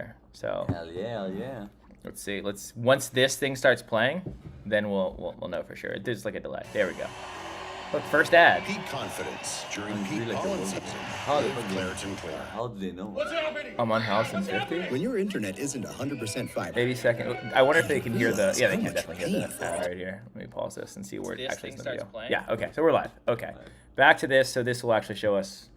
here. So Hell yeah. let's see. Once this thing starts playing, then we'll know for sure. There's like a delay. There we go. Look, first ad. Peak confidence during peak really like pollen the season. How With Claritin Clear. How do they know? I'm on house in 50. When your internet isn't 100% fiber, 80 seconds. I wonder if they can hear the. realize Yeah, they how can much definitely hear pain the ad right here. Let me pause this and see where it This actually thing is in the starts video. playing? Yeah. Okay. So we're live. Okay. Back to this. So this will actually show us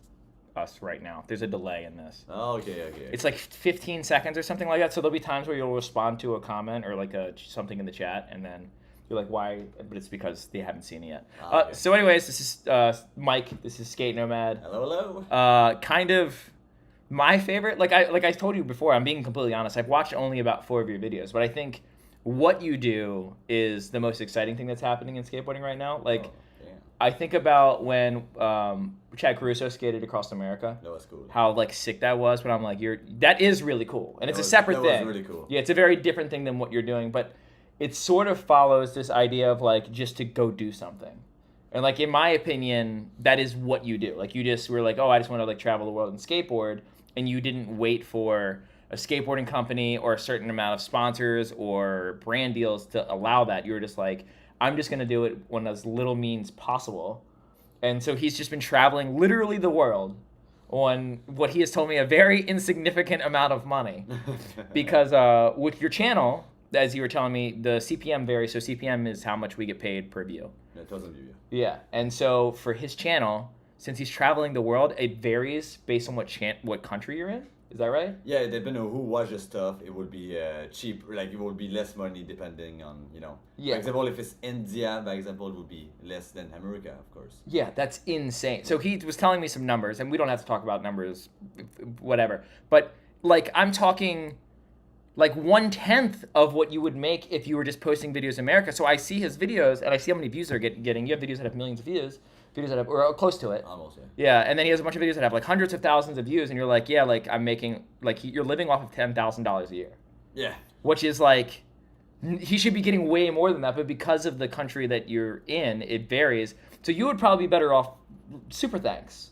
right now. There's a delay in this. Oh, okay. It's like 15 seconds or something like that. So there'll be times where you'll respond to a comment or like something in the chat, and then you're like, why? But it's because they haven't seen it yet. Okay. So anyways, this is Mike. This is Skate Nomad. Hello. Kind of my favorite. Like I told you before, I'm being completely honest. I've watched only about 4 of your videos, but I think what you do is the most exciting thing that's happening in skateboarding right now. Like, Damn. I think about when Chad Caruso skated across America. That was cool. How like sick that was, but I'm like, that is really cool, and it's a separate thing. That was really cool. Yeah, it's a very different thing than what you're doing, but it sort of follows this idea of like just to go do something, and like in my opinion, that is what you do. Like you just were like, oh, I just want to like travel the world and skateboard, and you didn't wait for a skateboarding company or a certain amount of sponsors or brand deals to allow that. You were just like, I'm just gonna do it when as little means possible. And so he's just been traveling literally the world on what he has told me a very insignificant amount of money. Because with your channel, as you were telling me, the CPM varies. So CPM is how much we get paid per view. Yeah, 1,000 views. Yeah. And so for his channel, since he's traveling the world, it varies based on what country you're in. Is that right? Yeah, depending on who watches stuff, it would be cheap. Like it would be less money depending on, Yeah. For example, if it's India, by example, it would be less than America, of course. Yeah, that's insane. So he was telling me some numbers, and we don't have to talk about numbers, whatever. But like I'm talking like 1/10 of what you would make if you were just posting videos in America. So I see his videos, and I see how many views they're getting. You have videos that have millions of views, videos that have, or close to it. Almost, yeah. Yeah, and then he has a bunch of videos that have like hundreds of thousands of views, and you're like, yeah, like I'm making, like you're living off of $10,000 a year. Yeah. Which is like, he should be getting way more than that, but because of the country that you're in, it varies. So you would probably be better off super thanks.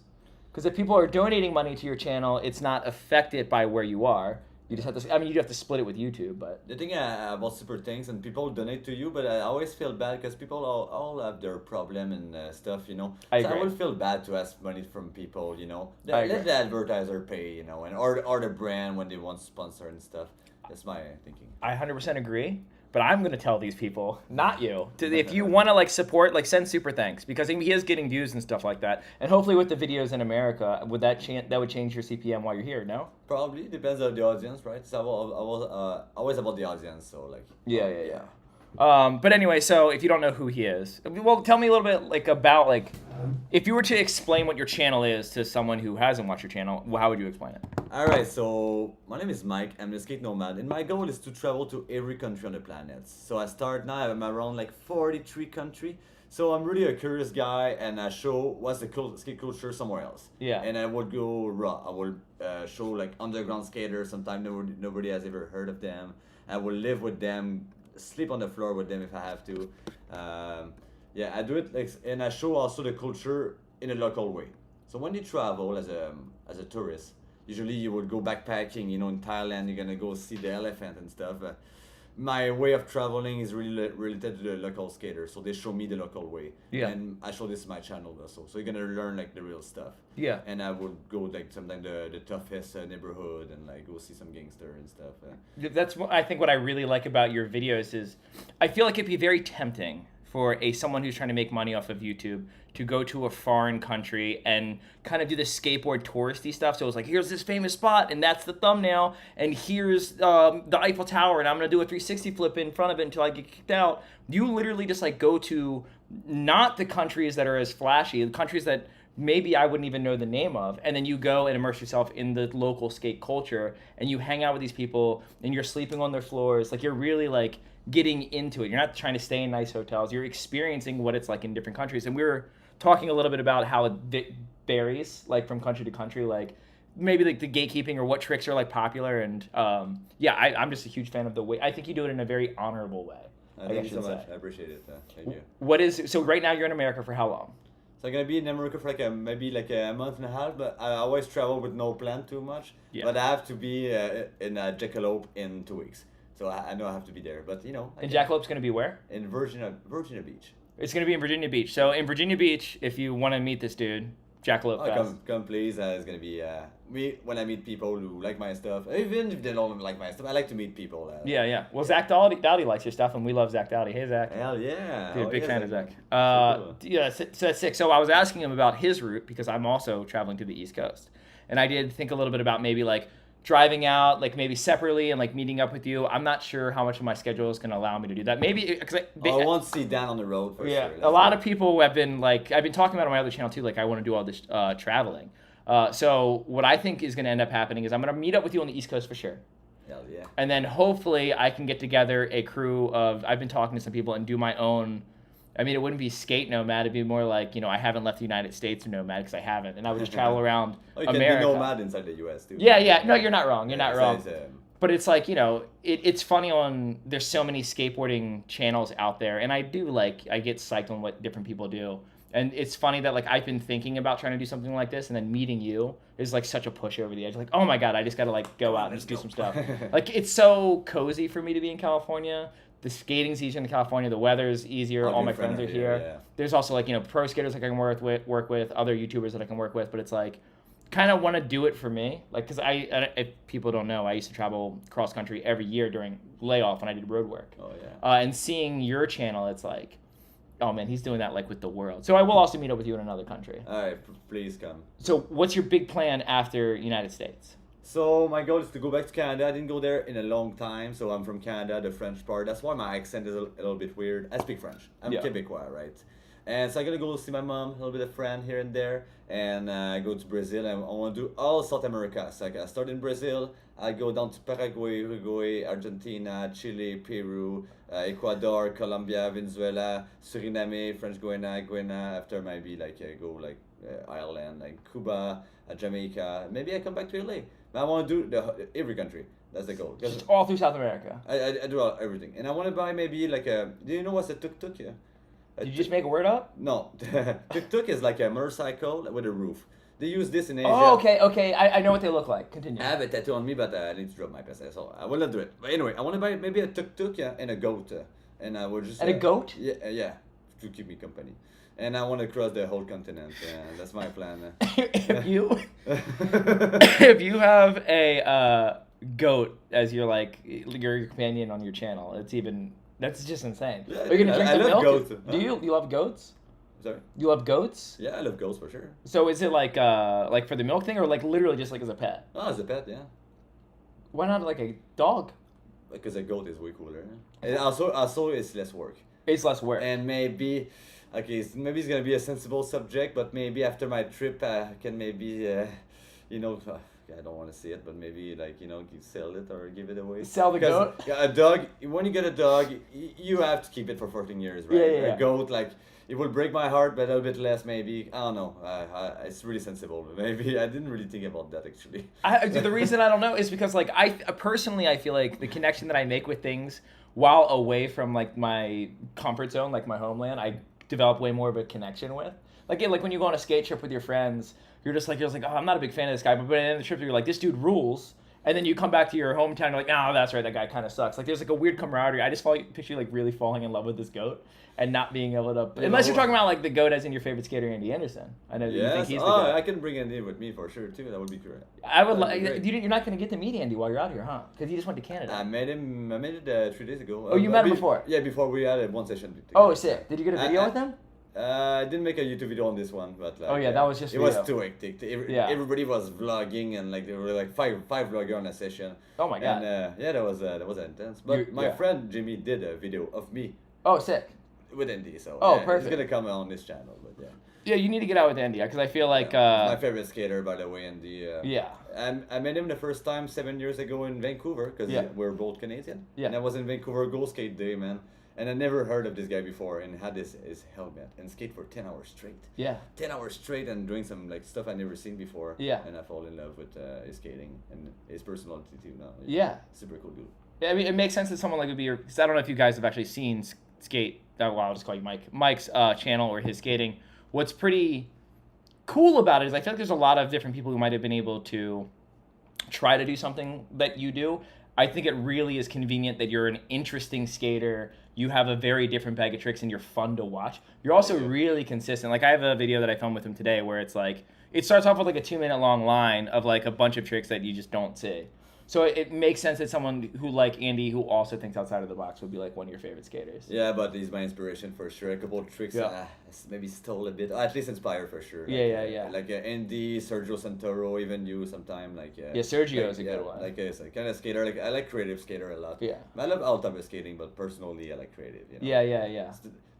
Because if people are donating money to your channel, it's not affected by where you are. You just have to, you do have to split it with YouTube, but. The thing about super things, and people donate to you, but I always feel bad because people all have their problem and stuff, I So agree. I would feel bad to ask money from people, I agree. Let the advertiser pay, and or the brand when they want to sponsor and stuff. That's my thinking. I 100% agree, but I'm going to tell these people, not you, if you want to like support, like send super thanks, because he is getting views and stuff like that. And hopefully with the videos in America, would that would change your CPM while you're here, no? Probably depends on the audience, right? So always about the audience, so like. Yeah. But anyway, so if you don't know who he is, well, tell me a little bit like about like, if you were to explain what your channel is to someone who hasn't watched your channel, how would you explain it? Alright, so my name is Mike, I'm the Skate Nomad, and my goal is to travel to every country on the planet. So I start now, I'm around like 43 countries. So I'm really a curious guy, and I show what's the skate culture somewhere else. Yeah. And I would go raw. I will show like underground skaters. Sometimes nobody has ever heard of them. I will live with them, sleep on the floor with them if I have to. Yeah, I do it like, and I show also the culture in a local way. So when you travel as a tourist, usually you would go backpacking. In Thailand, you're gonna go see the elephant and stuff. My way of traveling is really related to the local skaters, so they show me the local way. Yeah. And I show this in my channel also, so you're gonna learn like the real stuff. Yeah. And I would go like sometimes the toughest neighborhood and like go see some gangster and stuff. That's what I think. What I really like about your videos is, I feel like it'd be very tempting for someone who's trying to make money off of YouTube to go to a foreign country and kind of do the skateboard touristy stuff. So it's like, here's this famous spot, and that's the thumbnail, and here's the Eiffel Tower, and I'm gonna do a 360 flip in front of it until I get kicked out. You literally just like go to not the countries that are as flashy, the countries that maybe I wouldn't even know the name of, and then you go and immerse yourself in the local skate culture, and you hang out with these people, and you're sleeping on their floors. Like, you're really like getting into it. You're not trying to stay in nice hotels. You're experiencing what it's like in different countries. And we were talking a little bit about how it varies like from country to country, like maybe like the gatekeeping or what tricks are like popular. And yeah, I'm just a huge fan of the way, I think you do it in a very honorable way. Thank you so much. I appreciate it. Thank you. So right now you're in America for how long? So I'm gonna be in America for maybe a month and a half, but I always travel with no plan too much. Yeah. But I have to be in Jackalope in 2 weeks, so I know I have to be there. But And Jackalope's going to be where? in Virginia Beach. It's going to be in Virginia Beach. So in Virginia Beach, if you want to meet this dude, Jackalope Oh, Fest. come please. It's gonna be me when I meet people who like my stuff. Even if they don't like my stuff, I like to meet people. Yeah. Well, Zach Dowdy likes your stuff, and we love Zach Dowdy. Hey, Zach. Hell yeah. Dude, big yeah, fan of Zach. cool. Yeah, so that's sick. So I was asking him about his route because I'm also traveling to the East Coast, and I did think a little bit about maybe like driving out, like maybe separately, and like meeting up with you. I'm not sure how much of my schedule is going to allow me to do that. Maybe because I want to see Dan on the road for yeah, sure. a lot of people have been like, I've been talking about on my other channel too. Like, I want to do all this traveling. So what I think is going to end up happening is I'm going to meet up with you on the East Coast for sure. Hell yeah. And then hopefully I can get together a crew of, I've been talking to some people and do my own, I mean, it wouldn't be skate nomad. It'd be more like, I haven't left the United States or nomad because I haven't. And I would just travel around You America. can be nomad inside the US too. Yeah. No, you're not wrong. You're not wrong. It's, But it's like, it's funny there's so many skateboarding channels out there. And I get psyched on what different people do. And it's funny that like I've been thinking about trying to do something like this, and then meeting you is like such a push over the edge. Like, oh my God, I just got to like go out and just do some stuff. Like, it's so cozy for me to be in California. The skating's easier in California. The weather's easier. All my friends are here. Yeah. There's also like, pro skaters like I can work with, other YouTubers that I can work with. But it's like, kind of want to do it for me. Like, because if people don't know, I used to travel cross country every year during layoff when I did road work. Oh yeah. And seeing your channel, it's like, oh man, he's doing that like with the world. So I will also meet up with you in another country. All right, please come. So what's your big plan after United States? So my goal is to go back to Canada. I didn't go there in a long time, so I'm from Canada, the French part. That's why my accent is a little bit weird. I speak French. I'm Quebecois, right? And so I'm gonna go see my mom, a little bit of friend here and there, and go to Brazil. And I want to do all South America. So I start in Brazil. I go down to Paraguay, Uruguay, Argentina, Chile, Peru, Ecuador, Colombia, Venezuela, Suriname, French Guiana. After maybe Ireland, like Cuba, Jamaica. Maybe I come back to LA. But I want to do every country. That's the goal. Just all through South America. I do everything, and I want to buy maybe do you know what's a tuk-tuk? Yeah. Did you just make a word up? No, tuk-tuk is like a motorcycle with a roof. They use this in Asia. Oh, okay. I know what they look like. Continue. I have a tattoo on me, but I need to drop my pencil, so I will not do it. But anyway, I want to buy maybe a tuk-tuk, and a goat, and I will just. And a goat? Yeah, to keep me company. And I want to cross the whole continent. That's my plan. if you have a goat as your companion on your channel, that's just insane. Yeah, Are you gonna drink I the love milk? goats. Do you love goats? Sorry? You love goats? Yeah, I love goats for sure. So is it like for the milk thing, or like literally just like as a pet? Oh, as a pet, yeah. Why not like a dog? Because a goat is way cooler. And also it's less work. It's less work. And maybe it's gonna be a sensible subject, but maybe after my trip I can maybe I don't want to say it, but maybe sell it or give it away. Sell the goat? Yeah, a dog. When you get a dog, you have to keep it for 14 years, right? Yeah. A goat, it will break my heart, but a little bit less maybe. I don't know. It's really sensible. Maybe I didn't really think about that actually. The reason I don't know is because I personally I feel like the connection that I make with things while away from like my comfort zone, like my homeland, I develop way more of a connection with. Like when you go on a skate trip with your friends, you're just like, oh, I'm not a big fan of this guy, but at the end of the trip you're like, this dude rules. And then you come back to your hometown, you're like, oh, that's right, that guy kind of sucks. Like there's like a weird camaraderie. I just picture you really falling in love with this goat and not being able to, unless you're talking about like the goat as in your favorite skater, Andy Anderson. I know that you think he's the goat. I can bring Andy with me for sure too. That would be great. I would like. You're not going to get to meet Andy while you're out here, huh? Because he just went to Canada. I met it 3 days ago. Oh, you met him before? Yeah, before we had one session. Together. Oh, sick. Did you get a video with him? I didn't make a YouTube video on this one, but that was just it video. was too hectic. Everybody was vlogging, and there were like five vloggers on a session. Oh my god! And that was intense. But my friend Jimmy did a video of me. Oh, sick. With Andy, so perfect. He's gonna come on this channel, but yeah. Yeah, you need to get out with Andy because I feel like my favorite skater, by the way, Andy. Yeah. I met him the first time 7 years ago in Vancouver because we're both Canadian. Yeah. And I was in Vancouver Go Skate Day, man. And I never heard of this guy before, and had his helmet and skate for 10 hours straight. Yeah. 10 hours straight and doing some stuff I never seen before. Yeah. And I fall in love with his skating and his personality too now. Yeah. Super cool dude. Yeah, I mean, it makes sense that someone like would be your. Because I don't know if you guys have actually seen skate. Well, I'll just call you Mike. Mike's channel or his skating, what's pretty cool about it is I feel like there's a lot of different people who might have been able to try to do something that you do. I think it really is convenient that you're an interesting skater. You have a very different bag of tricks and you're fun to watch. You're also really consistent. Like I have a video that I filmed with him today where it's like, it starts off with like a 2-minute long line of like a bunch of tricks that you just don't see. So it makes sense that someone who like Andy, who also thinks outside of the box, would be like one of your favorite skaters. Yeah, but he's my inspiration for sure. A couple of tricks, maybe stole a bit, at least inspired for sure. Yeah. Like Andy, Sergio Santoro, even you sometime. Sergio is a good one. Like a kind of skater. Like I like creative skater a lot. Yeah. I love all type of skating, but personally I like creative. You know? Yeah.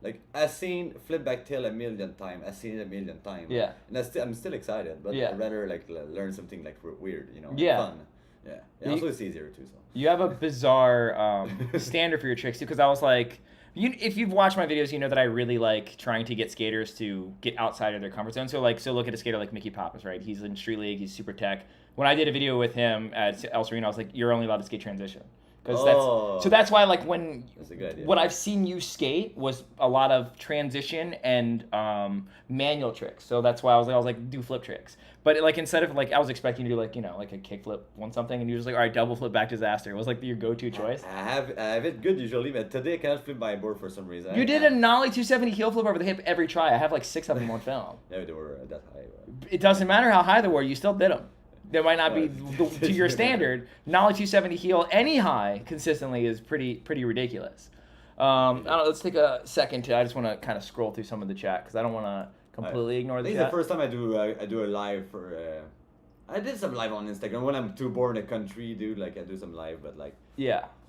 Like I've seen flip back tail a million times. I've seen it a million times. Yeah. And I'm still excited, but I'd rather like learn something like weird. You know. Yeah. Fun. Yeah. Also, it's easier too. So. You have a bizarre standard for your tricks too, because I was like, if you've watched my videos, you know that I really like trying to get skaters to get outside of their comfort zone. So look at a skater like Mickey Pappas, right? He's in Street League, he's super tech. When I did a video with him at El Sereno, I was like, you're only allowed to skate transition. That's why like when that's a good idea. What I've seen you skate was a lot of transition and manual tricks. So that's why I was like do flip tricks. But like instead of like I was expecting you to do like like a kick flip on something, and you were just like, all right, double flip back disaster. It was like your go-to choice. I have it good usually, but today I cannot flip my board for some reason. You did a nollie 270 heel flip over the hip every try. I have like 6 of them on film. Yeah, they were that high. It doesn't matter how high they were, you still did them. They might not be to your standard. Nollie 270 heel any high consistently is pretty ridiculous. I don't know, let's take a second I just want to kind of scroll through some of the chat because I don't want to completely ignore the chat. This is the first time I do a live for. I did some live on Instagram when I'm too bored in the country, dude. Like I do some live, but like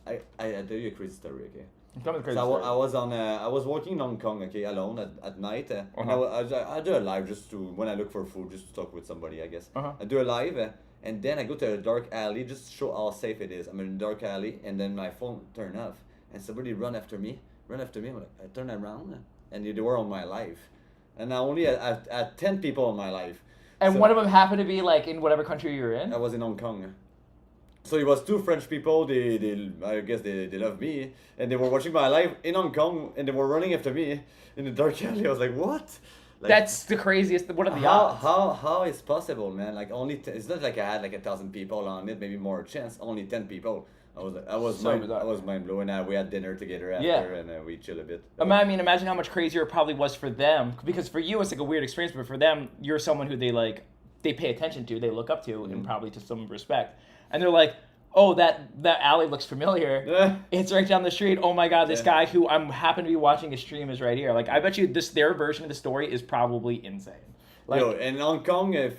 I tell you a crazy story, okay? I was walking in Hong Kong, okay, alone at night, and I do a live just to when I look for food, just to talk with somebody, I guess. I do a live, and then I go to a dark alley just to show how safe it is. I'm in a dark alley, and then my phone turned off, and somebody run after me. I'm like, I turn around, and they were on my live, and I only had 10 people on my live. And one of them happened to be like in whatever country you were in. I was in Hong Kong. So it was 2 French people. I guess they love me, and they were watching my live in Hong Kong, and they were running after me in the dark alley. I was like, what? Like, that's the craziest. What are the odds? How is possible, man? Like it's not like I had like 1,000 people on it, maybe more chance. Only 10 people. I was mind blowing. We had dinner together after, and we chill a bit. I mean, imagine how much crazier it probably was for them, because for you it's like a weird experience, but for them you're someone who they pay attention to, they look up to, and probably to some respect. And they're like, oh, that alley looks familiar. It's right down the street. Oh my God, this guy who I'm happen to be watching his stream is right here. Like, I bet you their version of the story is probably insane. Like, in Hong Kong, if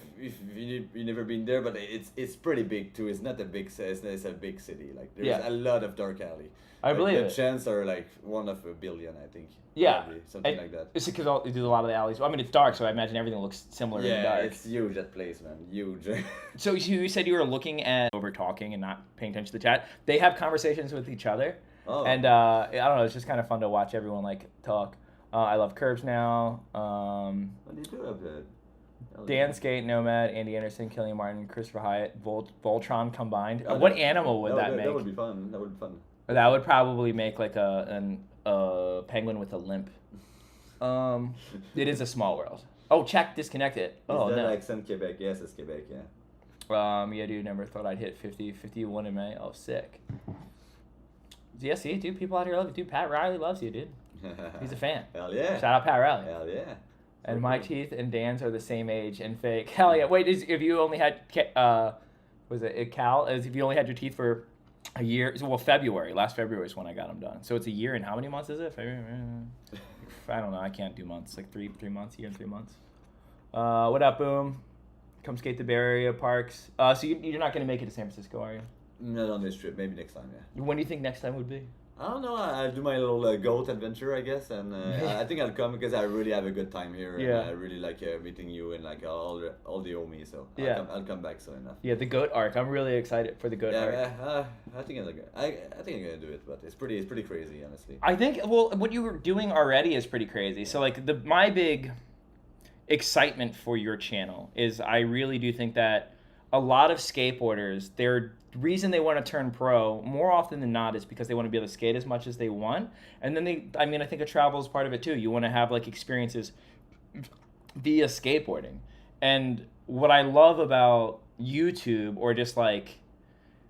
you never been there, but it's pretty big too. It's not a big city. It's a big city. Like there's a lot of dark alley. I believe it. The chances are like 1 of a billion, I think. Yeah, probably, something like that. It's because there's a lot of the alleys. I mean, it's dark, so I imagine everything looks similar in the dark. Yeah, it's huge, that place, man. Huge. So you said you were looking at over talking and not paying attention to the chat. They have conversations with each other. Oh. And I don't know, it's just kind of fun to watch everyone like talk. I love Curbs now. What do you do up there? Dan Skate, Nomad, Andy Anderson, Killian Martin, Christopher Hyatt, Voltron combined. What animal would that make? That would be fun. That would probably make like a penguin with a limp. It is a small world. Oh, check disconnected. Oh, no. Accent Quebec. Yes, it's Quebec, yeah. Yeah, dude, never thought I'd hit 51 in May. Oh, sick. Yeah, see, dude, people out here love you. Dude, Pat Riley loves you, dude. He's a fan. Hell yeah. Shout out Pat Riley. Hell yeah. And my teeth and Dan's are the same age and fake. Hell yeah. Wait, if you only had, if you only had your teeth for a year, well, last February is when I got them done. So it's a year, and how many months is it? I don't know, I can't do months, like three months, a year and 3 months. What up, Boom? Come skate the Bay Area parks. So you're not going to make it to San Francisco, are you? Not on this trip, maybe next time, yeah. When do you think next time would be? I don't know. I'll do my little goat adventure, I guess, and I think I'll come because I really have a good time here. Yeah. And I really like meeting you and like all the homies. So I'll come back soon enough. Yeah, the goat arc. I'm really excited for the goat arc. Yeah, I think I'm gonna do it, but it's pretty crazy, honestly. I think what you were doing already is pretty crazy. So like my big excitement for your channel is I really do think that a lot of skateboarders, their reason they want to turn pro more often than not is because they want to be able to skate as much as they want. And then I think a travel is part of it too. You want to have like experiences via skateboarding. And what I love about YouTube or just like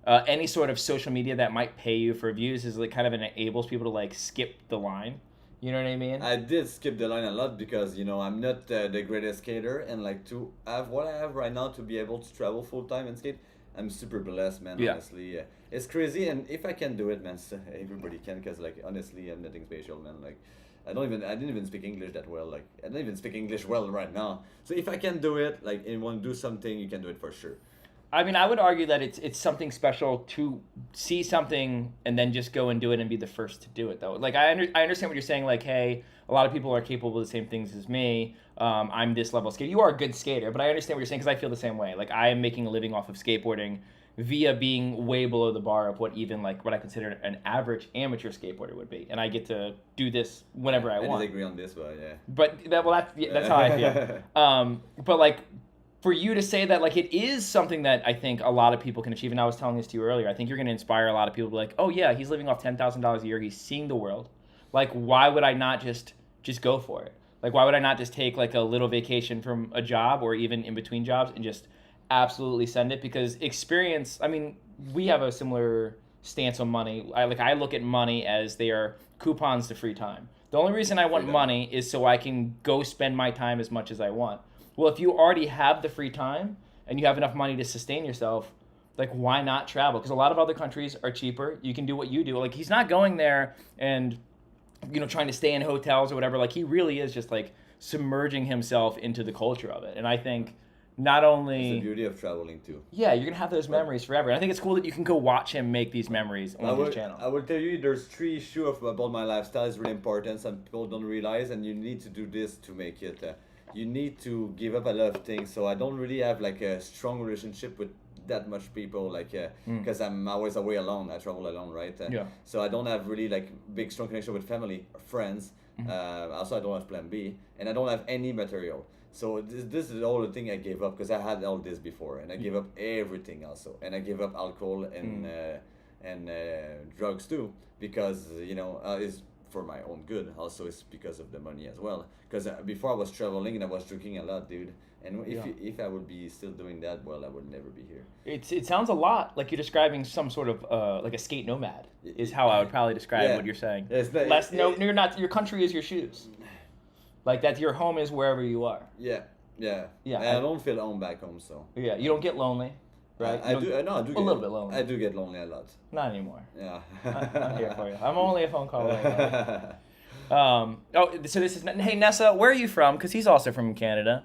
any sort of social media that might pay you for views is like kind of enables people to like skip the line. You know what I mean? I did skip the line a lot because I'm not the greatest skater, and like to have what I have right now to be able to travel full time and skate, I'm super blessed, man. Yeah. Honestly, it's crazy, and if I can do it, man, so everybody can. Cause like honestly, I'm nothing special, man. Like I didn't even speak English that well. Like I don't even speak English well right now. So if I can do it, like and want to do something, you can do it for sure. I mean, I would argue that it's something special to see something and then just go and do it and be the first to do it, though. Like, I understand what you're saying. Like, hey, a lot of people are capable of the same things as me. I'm this level of skater. You are a good skater, but I understand what you're saying because I feel the same way. Like, I am making a living off of skateboarding via being way below the bar of what even, like, what I consider an average amateur skateboarder would be. And I get to do this whenever I want. I disagree on this, but yeah. But, that's how I feel. But, like, for you to say that, like, it is something that I think a lot of people can achieve, and I was telling this to you earlier, I think you're going to inspire a lot of people to be like, oh, yeah, he's living off $10,000 a year, he's seeing the world. Like, why would I not just go for it? Like, why would I not just take, like, a little vacation from a job or even in between jobs and just absolutely send it? Because experience, I mean, we have a similar stance on money. I look at money as they are coupons to free time. The only reason I want money is so I can go spend my time as much as I want. Well, if you already have the free time and you have enough money to sustain yourself, like, why not travel? Because a lot of other countries are cheaper. You can do what you do. Like, he's not going there and, trying to stay in hotels or whatever. Like, he really is just, like, submerging himself into the culture of it. And I think not only... It's the beauty of traveling, too. Yeah, you're going to have those memories forever. And I think it's cool that you can go watch him make these memories on his channel. I will tell you, there's 3 issues about my lifestyle. It's really important. Some people don't realize, and you need to do this to make it... you need to give up a lot of things. So I don't really have like a strong relationship with that much people, like because I'm always away alone. I travel alone, right? Yeah. So I don't have really like big strong connection with family or friends. Also, I don't have plan B, and I don't have any material. So this is all the thing I gave up because I had all this before, and I gave up everything also, and I gave up alcohol and drugs too because it's for my own good. Also, it's because of the money as well. Because before I was traveling and I was drinking a lot, dude. And if I would be still doing that, well, I would never be here. It sounds a lot like you're describing some sort of like a skate nomad is how I would probably describe what you're saying. Yeah, you're not. Your country is your shoes. Like that, your home is wherever you are. Yeah. And I don't feel home back home, so. Yeah, you don't get lonely, right? I do get a little bit lonely. I do get lonely a lot. Not anymore. Yeah. I'm here for you. I'm only a phone call away. So this is hey Nessa, where are you from? Because he's also from Canada.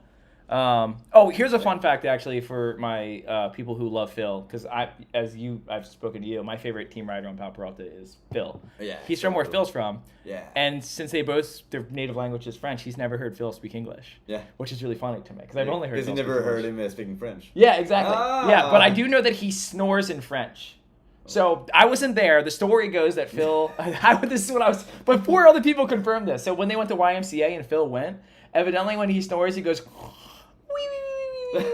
Here's a fun fact actually for my people who love Phil, because I've spoken to you. My favorite team rider on Pal Peralta is Phil. Yeah. He's from where Phil's from. Yeah. And since their native language is French, he's never heard Phil speak English. Yeah. Which is really funny to me because I've only heard. Because you never heard him speaking French. Yeah, exactly. Ah. Yeah, but I do know that he snores in French. So I wasn't there. The story goes that Phil. This is what I was. But 4 other people confirmed this. So when they went to YMCA and Phil went, evidently when he snores, he goes.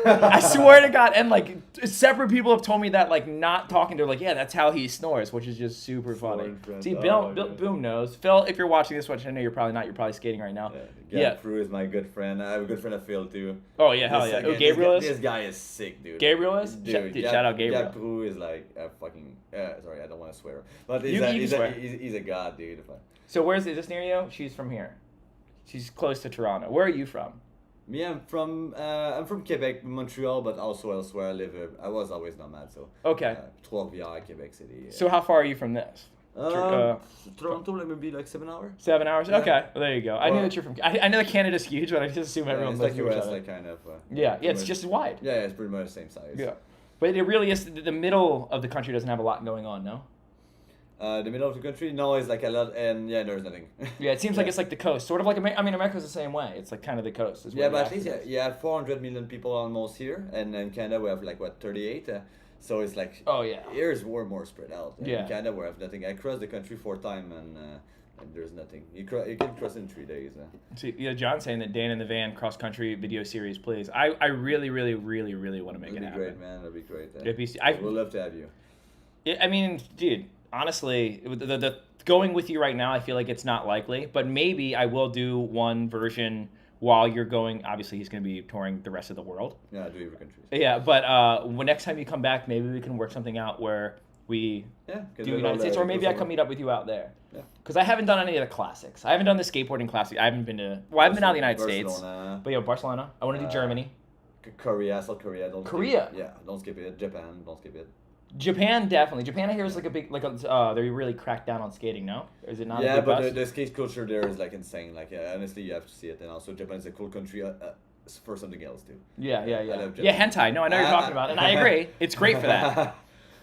I swear to God, and like separate people have told me that, like not talking to her, like yeah, that's how he snores, which is just super funny. See, Bill Boom knows. Phil, if you're watching this, which I know you're probably not, you're probably skating right now. Gab Prue is my good friend. I have a good friend of Phil too. Oh yeah, hell yeah. Gabriel is. This guy is sick, dude. Gabriel is. Dude, shout out Gabriel. Gab Prue is like a fucking. Sorry, I don't want to swear, but he's a god, dude. So is this near you? She's from here. She's close to Toronto. Where are you from? Me, I'm from Quebec, Montreal, but also elsewhere. I was always nomad, so. Okay. Trois-Rivières, Quebec City. So how far are you from this? Toronto, maybe like 7 hours. 7 hours. Yeah. Okay, well, there you go. I knew that you're from. I know that Canada's huge, but I just assume everyone it's lives like near US, each other. like kind of. Yeah, it's just as wide. Yeah, it's pretty much the same size. Yeah, but it really is. The middle of the country doesn't have a lot going on, no. The middle of the country, no, it's like a lot, and there's nothing. Yeah, it seems like it's like the coast, sort of like America's the same way. It's like kind of the coast. Yeah, but at least you have 400 million people almost here, and in Canada we have like 38. So it's like here's more spread out. Yeah. In Canada we have nothing. I crossed the country 4 times and there's nothing. You can cross in 3 days. See, John's saying that Dan in the Van cross country video series, please. I really, really, really, really want to make it happen. That'd be great, man. That'd be great. We'd love to have you. Yeah, I mean, dude. Honestly, the going with you right now, I feel like it's not likely, but maybe I will do one version while you're going. Obviously, he's going to be touring the rest of the world. Yeah, do every country. Yeah, but when next time you come back, maybe we can work something out where we do United States, or maybe I come meet up with you out there. Yeah. Because I haven't done any of the classics. I haven't done the skateboarding classic. I haven't been to. Well, I haven't been out of the United States. But yeah, Barcelona. I want to do Germany. Korea, South Korea. Korea. Yeah, don't skip it. Japan, don't skip it. Japan, definitely. Japan, I hear, is like a big, like they really cracked down on skating. No, or is it not? Yeah, a big but bust? the skate culture there is like insane. Like honestly, you have to see it. And also, Japan is a cool country for something else too. Yeah. I love Japan. Yeah, hentai. No, I know you're talking about, and I agree. It's great for that.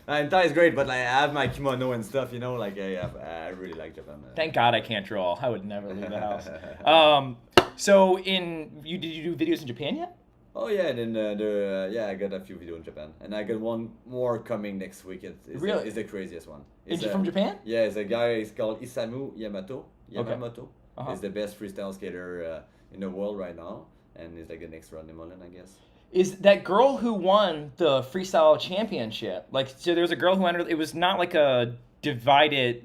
Hentai is great, but like I have my kimono and stuff. You know, like I really like Japan. Thank God I can't draw. I would never leave the house. So did you do videos in Japan yet? Oh yeah, and then I got a few videos in Japan, and I got one more coming next week. Really? It's the craziest one. Is it from Japan? Yeah, it's a guy. He's called Isamu Yamamoto. Okay. He's the best freestyle skater in the world right now, and he's like the next Ronnie Mullen, I guess. Is that girl who won the freestyle championship? Like, so there was a girl who entered. It was not like a divided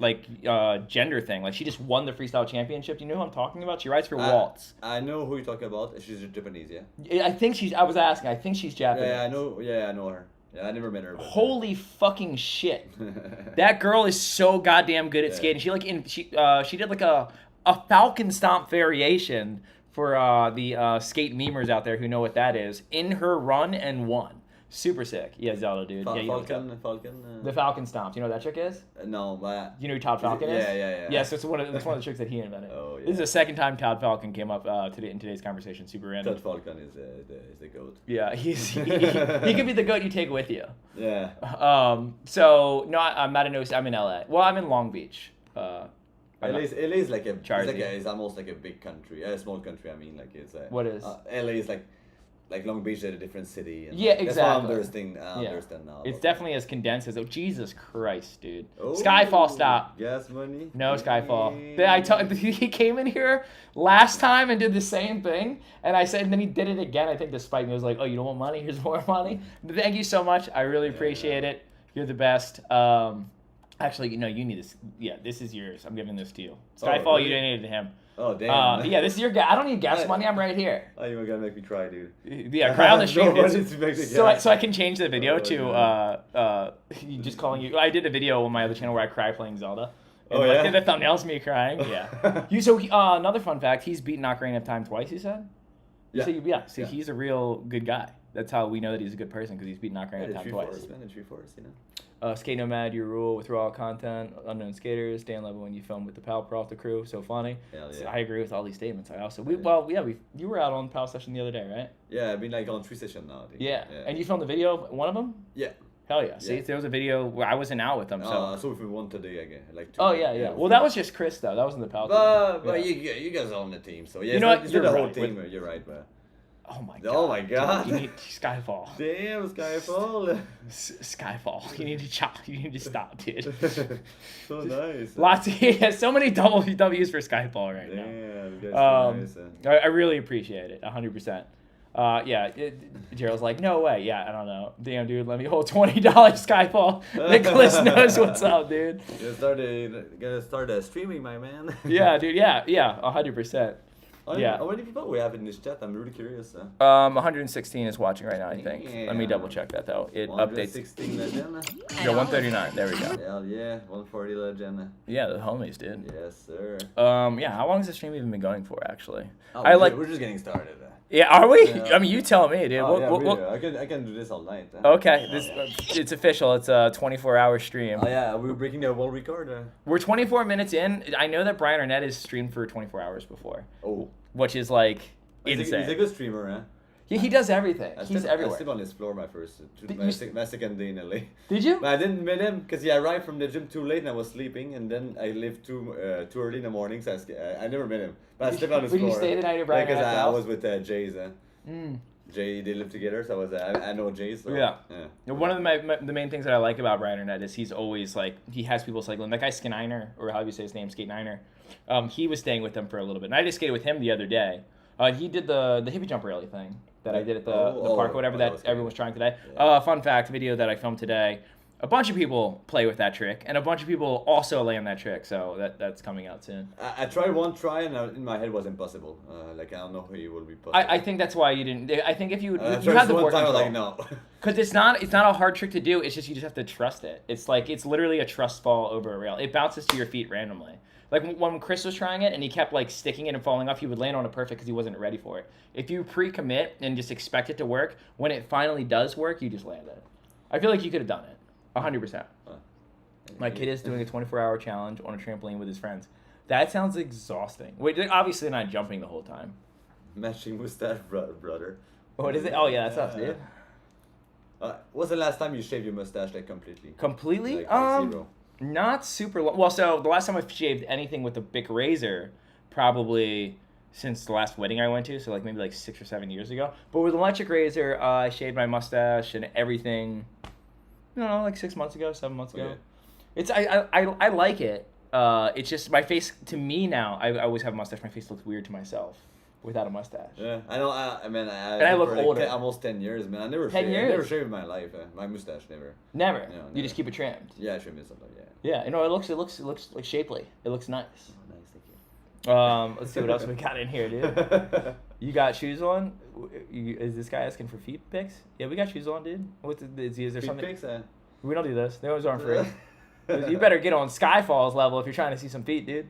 gender thing. Like, she just won the freestyle championship. Do you know who I'm talking about? She rides for Waltz. I know who you're talking about. She's Japanese, yeah. I think she's. I was asking. I think she's Japanese. Yeah, I know. Yeah, I know her. Yeah, I never met her. Holy fucking shit! That girl is so goddamn good at skating. She did like a Falcon Stomp variation for the skate memers out there who know what that is in her run and won. Super sick. Yeah, Zelda, dude. Falcon. The Falcon Stomp. You know what that trick is? No, but You know who Todd Falcon is? Yeah. Yeah, so it's one of the tricks that he invented. Oh, yeah. This is the second time Todd Falcon came up in today's conversation. Super random. Todd Falcon is the goat. Yeah, he could be the goat you take with you. Yeah. So no, I'm not in I'm in LA. Well, I'm in Long Beach. LA is like Jersey. it's almost like a big country, a small country. I mean, like it's What is? LA is like Long Beach is a different city. And Yeah, That's exactly. what I understand now. It's definitely as condensed as Jesus Christ, dude. Oh, Skyfall, stop. Gas money. No Skyfall. He came in here last time and did the same thing, and I said, and then he did it again. I think to spite me. He was like, "Oh, you don't want money? Here's more money." But thank you so much. I really appreciate it. You're the best. Actually, you need this. Yeah, this is yours. I'm giving this to you. Skyfall, really? You donated to him. Oh damn. Yeah, this is your I don't need gas money. I'm right here. Oh, you're gonna make me cry, dude. Yeah, cry on the stream. No, dude. So I can change the video to just calling you. I did a video on my other channel where I cry playing Zelda. And the thumbnail's me crying. Yeah. Another fun fact: he's beaten Ocarina of Time twice. He said. Yeah. So he's a real good guy. That's how we know that he's a good person because he's beaten Ocarina of Time twice. True force, you know. Skate Nomad, your rule with raw content, unknown skaters, stay on level when you film with the Pal Pro off the crew, so funny. Hell yeah. So I agree with all these statements. I also you were out on Pal session the other day, right? Yeah, I've been like on 3 sessions now. I think. Yeah, and you filmed the video of one of them? Yeah. Hell yeah. See, there was a video where I wasn't out with them. So if we won today again, like. Oh yeah. Well, that was just Chris though. That wasn't the Pal. But you guys are on the team, so yeah. You know what? It's You're not the right. whole team. You're right, but. Oh my god. Oh my god. Dude, you need Skyfall. Damn, Skyfall. Skyfall. You need to chop. You need to stop, dude. So nice. So many W's for Skyfall right now. Damn, you guys so nice. I really appreciate it, 100%. Gerald's like, no way. Yeah, I don't know. Damn, dude, let me hold $20 Skyfall. Nicholas knows what's up, dude. Gonna start streaming, my man. Yeah, dude. Yeah, 100%. How many people we have in this chat? I'm really curious. 116 is watching right now, I think. Let me double check that though. It updates. 116 legend. Yeah, 139. There we go. Hell yeah, 140 legend. Yeah, the homies, dude. Yes, sir. How long has the stream even been going for, actually? We're just getting started. Yeah, are we? Yeah. I mean, you tell me, dude. I can do this all night. Okay, it's official. It's a 24-hour stream. Oh yeah, we're breaking the world record. We're 24 minutes in. I know that Brian Arnett has streamed for 24 hours before. Oh. Which is like insane. He's a good streamer, huh? Yeah, he does everything. He's everywhere. I slept on his floor my second day in LA. Did you? But I didn't meet him because he arrived from the gym too late and I was sleeping, and then I left too early in the morning, so I never met him. But I slept on his floor. Did you stay the night at Brian Arnett's Because I house? was with Jay's. Jay, they live together, so I know Jay. So, yeah. One of the main things that I like about Brian Arnett is he's always like, he has people cycling. That guy Skininer, or how do you say his name, Skate Niner, he was staying with them for a little bit. And I just skated with him the other day. He did the hippie jump rally thing that I did at the park or whatever that everyone was trying today. Yeah. Fun fact, video that I filmed today A bunch of people play with that trick, and a bunch of people also land that trick. So that's coming out soon. I tried one try, and in my head it was impossible. Like, I don't know how it will be possible. I think that's why you didn't. I think if you would, you tried have the one board time, I was control. like, no. Because it's not a hard trick to do. It's just you just have to trust it. It's like it's literally a trust fall over a rail. It bounces to your feet randomly. Like when Chris was trying it and he kept like sticking it and falling off, he would land on it perfect because he wasn't ready for it. If you pre-commit and just expect it to work, when it finally does work, you just land it. I feel like you could have done it, 100%. My kid is doing a 24-hour challenge on a trampoline with his friends. That sounds exhausting. Wait, obviously not jumping the whole time. Matching mustache, brother. What is it? Oh yeah, that's us, dude. What's the last time you shaved your mustache like completely? Completely? Like zero. Not super long. Well, so the last time I shaved anything with a Bic razor, probably since the last wedding I went to, so like maybe like 6 or 7 years ago. But with an electric razor, I shaved my mustache and everything, like 6 months ago, 7 months ago. Okay. It's I like it. It's just my face, to me now, I always have a mustache. My face looks weird to myself without a mustache. Yeah, I know. I look for like older. almost 10 years, man. I never 10 shaved. years? I never shaved in my life. My mustache never. Never. No, You never. just keep it trimmed. Yeah, I trim it sometimes. Yeah. Yeah, it looks like shapely. It looks nice. Oh, nice, thank you. Let's see what else we got in here, dude. You got shoes on? Is this guy asking for feet pics? Yeah, we got shoes on, dude. Is there Feet something? pics, We don't do this. Those aren't free. You better get on Skyfall's level if you're trying to see some feet, dude.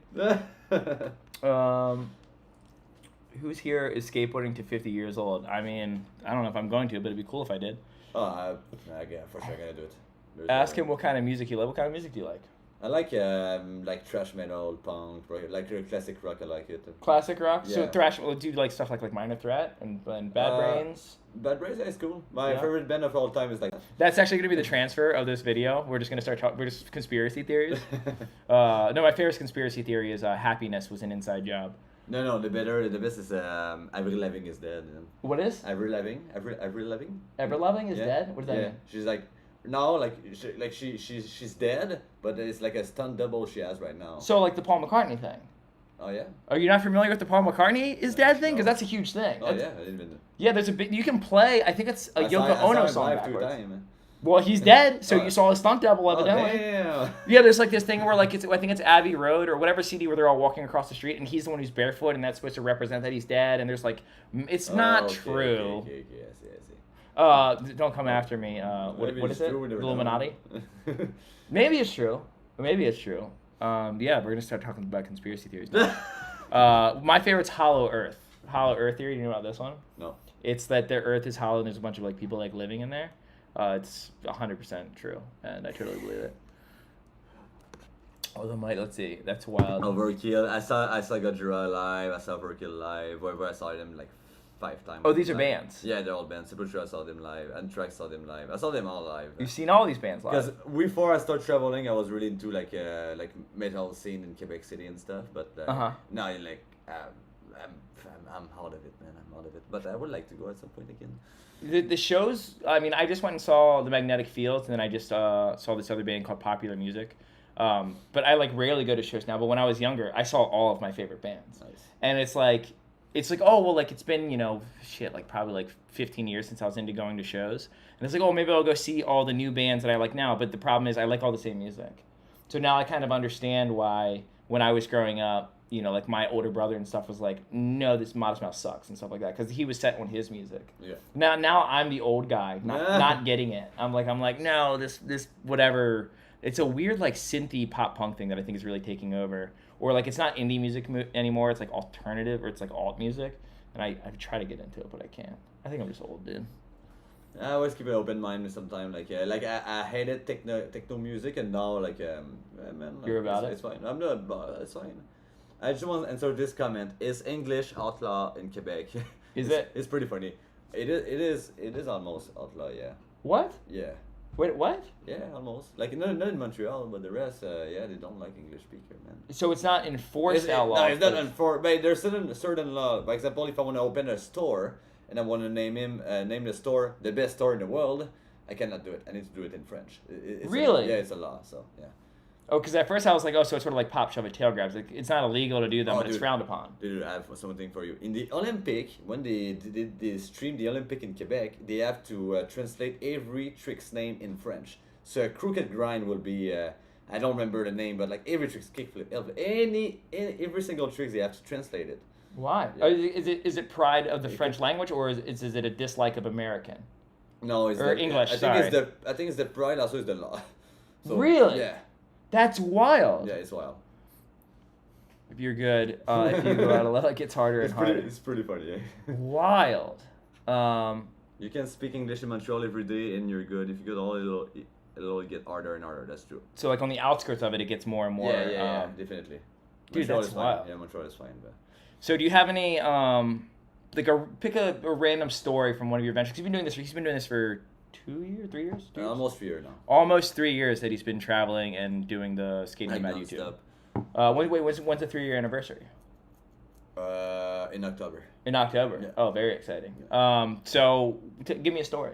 Who's here is skateboarding to 50 years old? I mean, I don't know if I'm going to, but it'd be cool if I did. Oh, yeah, for sure, I gotta do it. Ask him what kind of music you like. What kind of music do you like? I like thrash metal, punk, like classic rock. I like it. Classic rock? So Yeah. thrash, do you like stuff like Minor Threat and Bad Brains? Bad Brains is cool. My Yeah. favorite band of all time is like. That's actually going to be the transfer of this video. We're just going to start talking. We're just conspiracy theories. No, my favorite conspiracy theory is happiness was an inside job. No, the best is Avril Lavigne is dead. What is? Avril Lavigne. Everloving is Yeah. dead? What does that Yeah, mean? she's like now she's dead, but it's like a stunt double she has right now. So like the Paul McCartney thing. Oh yeah. Are you not familiar with the Paul McCartney is dead thing? Because No. that's a huge thing. Oh That's- yeah, I didn't even. Yeah, there's a bit. You can play. I think it's a Yoko Ono song live 2 backwards. times. Well, he's dead, so Oh. you saw a stunt double Oh evidently. damn. Yeah, there's like this thing where like I think it's Abbey Road or whatever CD where they're all walking across the street and he's the one who's barefoot and that's supposed to represent that he's dead and there's like it's not Okay, true. Okay, I see. Don't come after me. What Maybe is it's it? true, we never know. Illuminati? Maybe it's true. Maybe it's true. Yeah, we're gonna start talking about conspiracy theories now. My favorite's Hollow Earth. Hollow Earth theory. You know about this one? No. It's that the Earth is hollow and there's a bunch of like people like living in there. It's 100% true, and I totally believe it. Although, let's see, that's wild. Overkill. I saw Godzilla live. I saw Overkill live. Where I saw them like 5 times. Oh, these are Live. bands. Yeah, they're all bands. Super sure I saw them live. And Trax saw them live. I saw them all live. You've seen all these bands live. Because before I started traveling, I was really into like metal scene in Quebec City and stuff. But now like I'm out of it, man. I'm out of it. But I would like to go at some point again. The shows, I mean, I just went and saw the Magnetic Fields, and then I just saw this other band called Popular Music. But I like rarely go to shows now. But when I was younger, I saw all of my favorite bands. Nice. And it's like, oh, well, like it's been, like probably like 15 years since I was into going to shows. And it's like, oh, maybe I'll go see all the new bands that I like now. But the problem is I like all the same music. So now I kind of understand why when I was growing up, like my older brother and stuff was like, no, this Modest Mouse sucks and stuff like that. Because he was set on his music. Yeah. Now I'm the old guy, not getting it. I'm like, no, this whatever. It's a weird like synthy pop punk thing that I think is really taking over. Or like it's not indie music anymore. It's like alternative or it's like alt music. And I try to get into it, but I can't. I think I'm just old, dude. I always keep an open mind sometimes. Like I hated techno music, and now like man, You're about it? It's fine. I'm not. It's fine. I just want to answer this comment. Is English outlaw in Quebec? Is it? It's pretty funny. It is almost outlaw. Yeah. What? Yeah. Wait, what? Yeah, almost. Like not in Montreal, but the rest, they don't like English speaker, man. So it's not enforced outlaw. No, it's not but enforced. But there's certain law. For example, if I want to open a store and I want to name the store the best store in the world, I cannot do it. I need to do it in French. It's Really? It's a law. So yeah. Oh, because at first I was like, oh, so it's sort of like pop, shove it, tail grabs. Like, it's not illegal to do them, Oh, but it's dude. frowned upon. Dude, I have something for you. In the Olympic, when they stream the Olympic in Quebec, they have to translate every trick's name in French. So a crooked grind will be I don't remember the name, but like every trick's kickflip, every single trick they have to translate it. Why? Yeah. Is it pride of the French language, or is it a dislike of American? No, it's Or the, English, I think it's the pride, also is the law. So, Really? Yeah. That's wild. Yeah, it's wild. If you're good, if you go out a little, it gets harder and harder. It's pretty funny, yeah. Wild. You can speak English in Montreal every day and you're good. If you go all it'll get harder and harder, that's true. So like on the outskirts of it, it gets more and more. Yeah, definitely. Dude, Montreal that's is wild. fine. Yeah, Montreal is fine, but... So do you have any pick a random story from one of your adventures? 'Cause you've been doing this. He's been doing this for 2 years, 3 years, 2 years? almost 3 years now. Almost 3 years that he's been traveling and doing the Skate Nomad YouTube. When's the 3-year anniversary? In October. In October. Yeah. Oh, very exciting. So give me a story.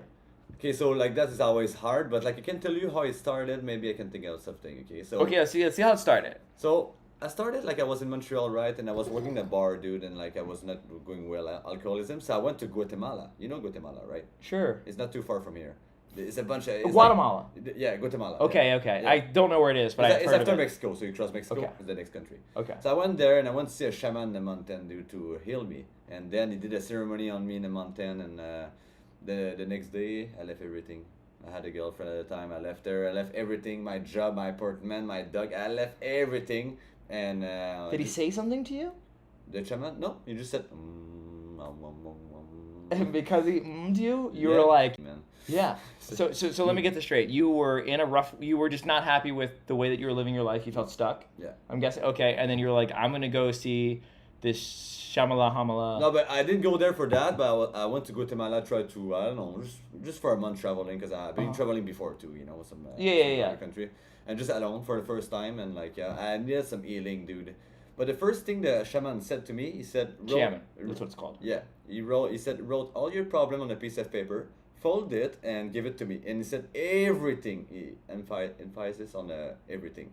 Okay, so like that is always hard, but like I can tell you how it started. Maybe I can think of something. Okay, so Okay, let's see how it started. So I started like I was in Montreal, right, and I was working at a bar, dude, and like I was not going well alcoholism. So I went to Guatemala. You know Guatemala, right? Sure. It's not too far from here. It's a bunch of it's Guatemala. Like, yeah, Guatemala. Okay, yeah. okay. Yeah. I don't know where it is, but I've It's heard after of it. Mexico, so you cross Mexico. Okay. It's the next country. Okay. So I went there and I went to see a shaman in the mountain, dude, to heal me. And then he did a ceremony on me in the mountain. And the next day, I left everything. I had a girlfriend at the time. I left her. I left everything: my job, my apartment, my dog. I left everything. And Did he say something to you? the shaman? No, he just said. And because he to you, you Yeah, were like, man. yeah. So let me get this straight. You were in a rough. You were just not happy with the way that you were living your life. You felt stuck. Yeah. I'm guessing. Okay, and then you were like, I'm gonna go see this Shamala Hamala. No, but I didn't go there for that. But I went to Guatemala, tried to I don't know, just for a month traveling because I've been traveling before too. You know, some Yeah. other country, and just alone for the first time. And like I needed some healing, dude. But the first thing the shaman said to me, he said, Shaman. That's what it's called. Yeah, he said, wrote all your problem on a piece of paper, fold it, and give it to me. And he said everything. He emphasis on everything.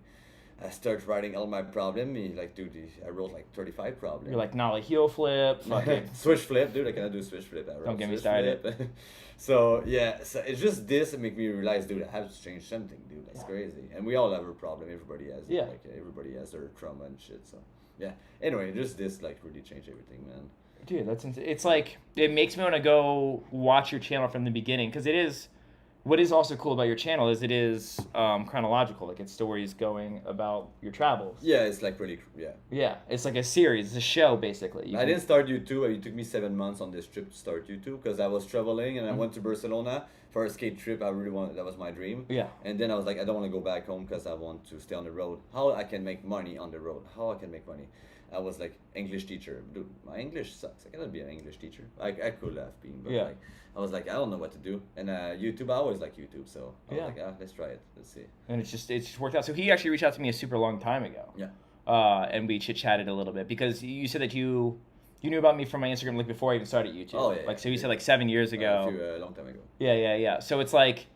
I started writing all my problem. He like, dude, I wrote like 35 problems. You're like nollie heel flip. Fucking. Switch flip, dude. I cannot do switch flip. Don't get me switch started. flip. So yeah, so it's just this that make me realize, dude, I have to change something, dude. That's crazy. And we all have a problem. Everybody has. Yeah. Like everybody has their trauma and shit. So yeah. Anyway, just this like really changed everything, man. Dude, it's like it makes me want to go watch your channel from the beginning because it is. What is also cool about your channel is it is chronological. Like it's stories going about your travels. Yeah, it's like really yeah. Yeah, it's like a series, it's a show basically. I didn't start YouTube. It took me 7 months on this trip to start YouTube because I was traveling and I went to Barcelona for a skate trip. I really wanted, that was my dream. Yeah. And then I was like, I don't want to go back home because I want to stay on the road. How I can make money on the road? How I can make money? I was like English teacher. Dude, my English sucks. I cannot be an English teacher. I could have been, but Yeah. like I was like, I don't know what to do. And YouTube, I always like YouTube, so I was Yeah. like, let's try it. Let's see. And it's just worked out. So he actually reached out to me a super long time ago. Yeah. And we chit chatted a little bit because you said that you knew about me from my Instagram like before I even started YouTube. Oh, yeah, Like so you yeah. said like 7 years ago. A long time ago. Yeah. So it's like,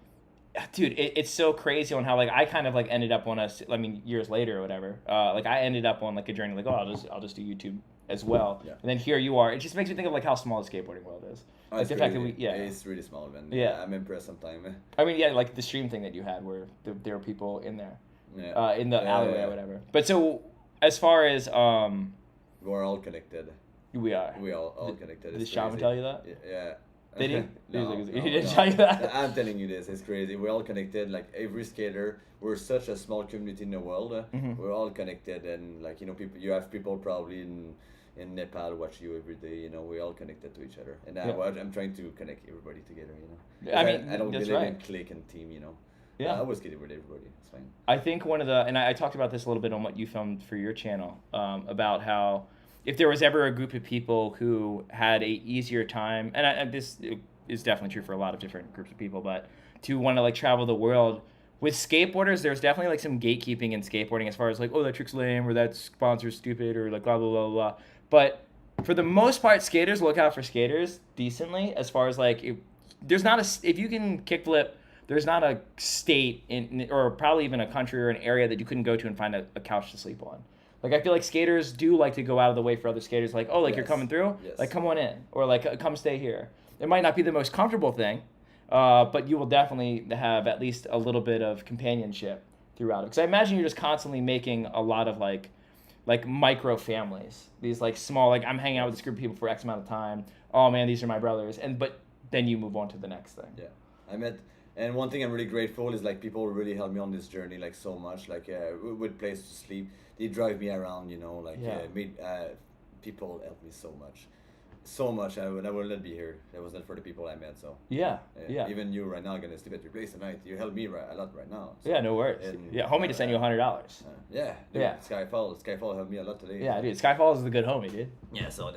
dude, it's so crazy on how like I kind of like ended up on years later or whatever. Like I ended up on like a journey like, oh, I'll just do YouTube as well. Yeah. And then here you are. It just makes me think of like how small the skateboarding world is. Oh, Like it's the fact that crazy. we It's really small, man. Yeah. I'm impressed sometimes. I mean, yeah, like the stream thing that you had where there were people in there, Yeah. in the alleyway yeah. or whatever. But so as far as We're all connected. we are. We all connected. Did It's Shaman crazy. tell you that? Yeah. Did he? No, He no, didn't no. tell you that? I'm telling you this. It's crazy. We're all connected. Like every skater, we're such a small community in the world. Mhm. We're all connected, and like people. You have people probably in Nepal watch you every day. You know, we're all connected to each other, and I'm trying to connect everybody together. You know, 'Cause I mean, I don't that's believe right. in clique and team. You know, Yeah. I always skate with everybody. It's fine. I think one of the, and I talked about this a little bit on what you filmed for your channel, about how if there was ever a group of people who had a easier time, and this is definitely true for a lot of different groups of people, but to want to like travel the world with skateboarders, there's definitely like some gatekeeping in skateboarding as far as like, oh, that trick's lame or that sponsor's stupid or like blah, blah, blah, blah. But for the most part, skaters look out for skaters decently as far as like, if you can kickflip, there's not a state or probably even a country or an area that you couldn't go to and find a couch to sleep on. Like I feel like skaters do like to go out of the way for other skaters. Like, oh, like you're Yes. coming through, Yes. like come on in, or like come stay here. It might not be the most comfortable thing, But you will definitely have at least a little bit of companionship throughout it. Because I imagine you're just constantly making a lot of like micro families. These like small, like I'm hanging out with this group of people for X amount of time. Oh man, these are my brothers. But then you move on to the next thing. Yeah, and one thing I'm really grateful is like people really helped me on this journey like so much. Like with place to sleep, they drive me around. You know, like people help me so much. So much. I would not be here. It was not for the people I met. So yeah. Even you right now gonna sleep at your place tonight. You help me a lot right now. So. Yeah, no worries. And, homie just sent you $100. Dude, Skyfall helped me a lot today. Yeah, dude. Skyfall is the good homie, dude. Yeah, so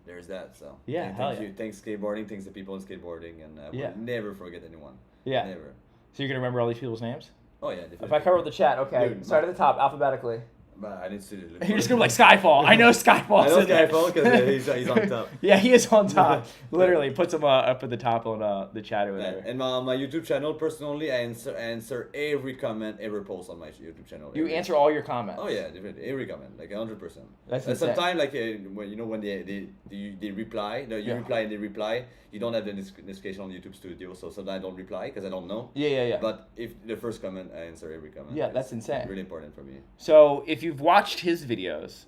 there's that. So thank you. Thanks skateboarding. Thanks to people in skateboarding, and I will never forget anyone. Yeah, never. So you're gonna remember all these people's names? Oh yeah, definitely. If I cover the chat, okay. Dude, start at the top alphabetically. But I didn't see it. You're just gonna be like Skyfall. I know Skyfall. I know Skyfall because he's on top. Yeah, he is on top. Literally, puts him up at the top on the chat over there. And my YouTube channel, personally, I answer every comment, every post on my YouTube channel. You answer all your comments. Oh yeah, definitely every comment, like 100%. That's insane. Sometimes like when they reply, you reply and they reply, you don't have the notification on YouTube Studio, so sometimes I don't reply because I don't know. Yeah. But if the first comment, I answer every comment. Yeah, that's insane. Really important for me. So if you've watched his videos,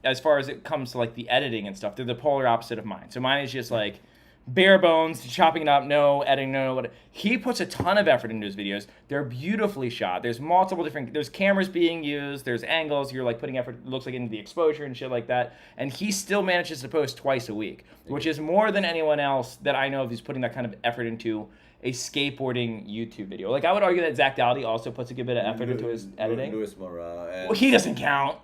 as far as it comes to like the editing and stuff, they're the polar opposite of mine. So mine is just like bare bones, chopping it up, no editing, no what. He puts a ton of effort into his videos. They're beautifully shot. There's multiple different, there's cameras being used, there's angles, you're like putting effort, looks like into the exposure and shit like that. And he still manages to post twice a week, which is more than anyone else that I know of who's putting that kind of effort into a skateboarding YouTube video. Like I would argue that Zach Dowdy also puts a good bit of effort into his editing. Louis Mora. Well, he doesn't count.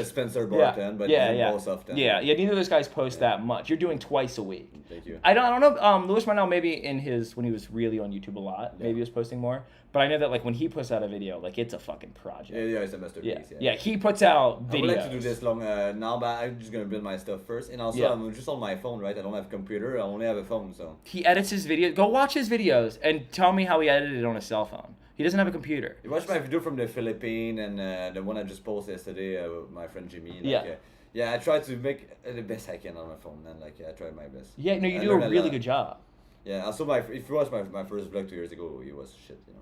Spencer Barton, but both often. Yeah, neither of those guys post that much. You're doing twice a week. Thank you. I don't know. Louis Marnell maybe in his when he was really on YouTube a lot, maybe he was posting more. But I know that like when he puts out a video, like it's a fucking project. Yeah, it's a masterpiece. Yeah, he puts out videos. I would like to do this long now, but I'm just gonna build my stuff first, and also I'm just on my phone, right? I don't have a computer. I only have a phone, so. He edits his videos. Go watch his videos and tell me how he edited it on a cell phone. He doesn't have a computer. You watch my video from the Philippines and the one I just posted yesterday with my friend Jimmy. Yeah, I try to make the best I can on my phone, and I try my best. Yeah, no, you do a really good job. Yeah, also if you watch my first vlog 2 years ago, it was shit, you know.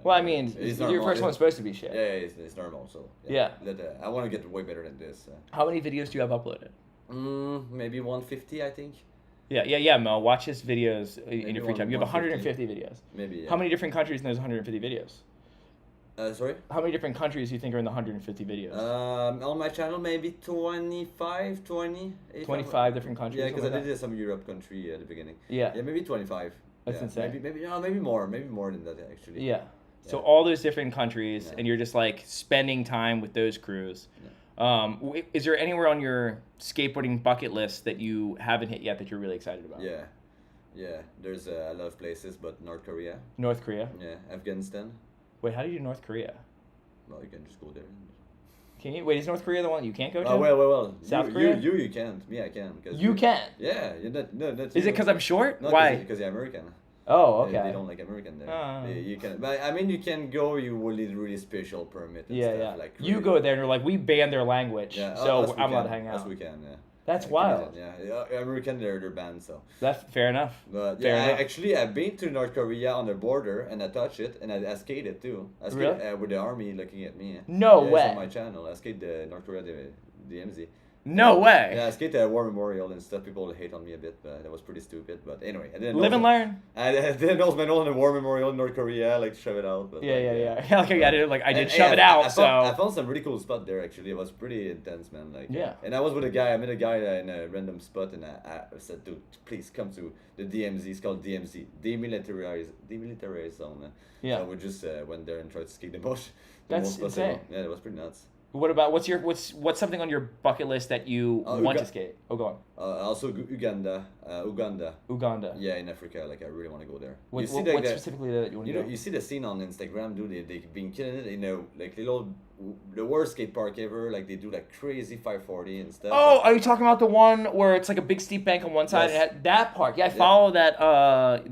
Well, I mean, your first one's supposed to be shit. Yeah, it's normal, so. Yeah. I want to get way better than this. How many videos do you have uploaded? Maybe 150, I think. Yeah, Mel. Watch his videos in your free time. You have 150 videos. Maybe, yeah. How many different countries in those 150 videos? Sorry? How many different countries do you think are in the 150 videos? On my channel, maybe 20. 25 different countries? Yeah, because I did some Europe country at the beginning. Yeah. Yeah, maybe 25. That's insane. Maybe more than that, actually. Yeah. So all those different countries, and you're just like spending time with those crews. Yeah. Is there anywhere on your skateboarding bucket list that you haven't hit yet that you're really excited about? Yeah. There's a lot of places, but North Korea. North Korea? Yeah. Afghanistan. Wait, how do you do North Korea? Well, you can just go there. Can you? Wait, is North Korea the one you can't go to? Oh, well. South Korea? You can't. Me, I can. You can? Yeah. That's is it because I'm short? No, why? Because you're American. Oh, okay. They don't like American there. You can, but I mean, you can go. You will need a really special permit. And stuff, yeah. Like you go there and you're like, we ban their language, so I'm allowed to hang out. Yes, we can. Yeah. That's wild. Yeah, American they're banned, so. That's fair enough. But I've been to North Korea on the border and I touched it and I skated too. I skated really? With the army looking at me. No way. It's on my channel. I skated the North Korea DMZ. No way. Yeah, I skated at War Memorial and stuff. People hate on me a bit, but that was pretty stupid. But anyway, I didn't live and learn. I didn't know my name on the War Memorial in North Korea, like shove it out. But yeah. I did shove it out. I found some really cool spot there actually. It was pretty intense, man. And I was with a guy. I met a guy in a random spot, and I said, "Dude, please come to the DMZ. It's called DMZ, demilitarized zone." Yeah. So we just went there and tried to skate the most. That's insane. Yeah, it was pretty nuts. What about what's something on your bucket list that you want to skate? Oh, go on. Also Uganda. Uganda. Yeah, in Africa. Like I really want to go there. What specifically that you want to go? You see the scene on Instagram, dude. They've been killing it. Like the worst skate park ever. Like they do like crazy 540 and stuff. Oh, are you talking about the one where it's like a big steep bank on one side? Yes. And that park. Yeah, I follow that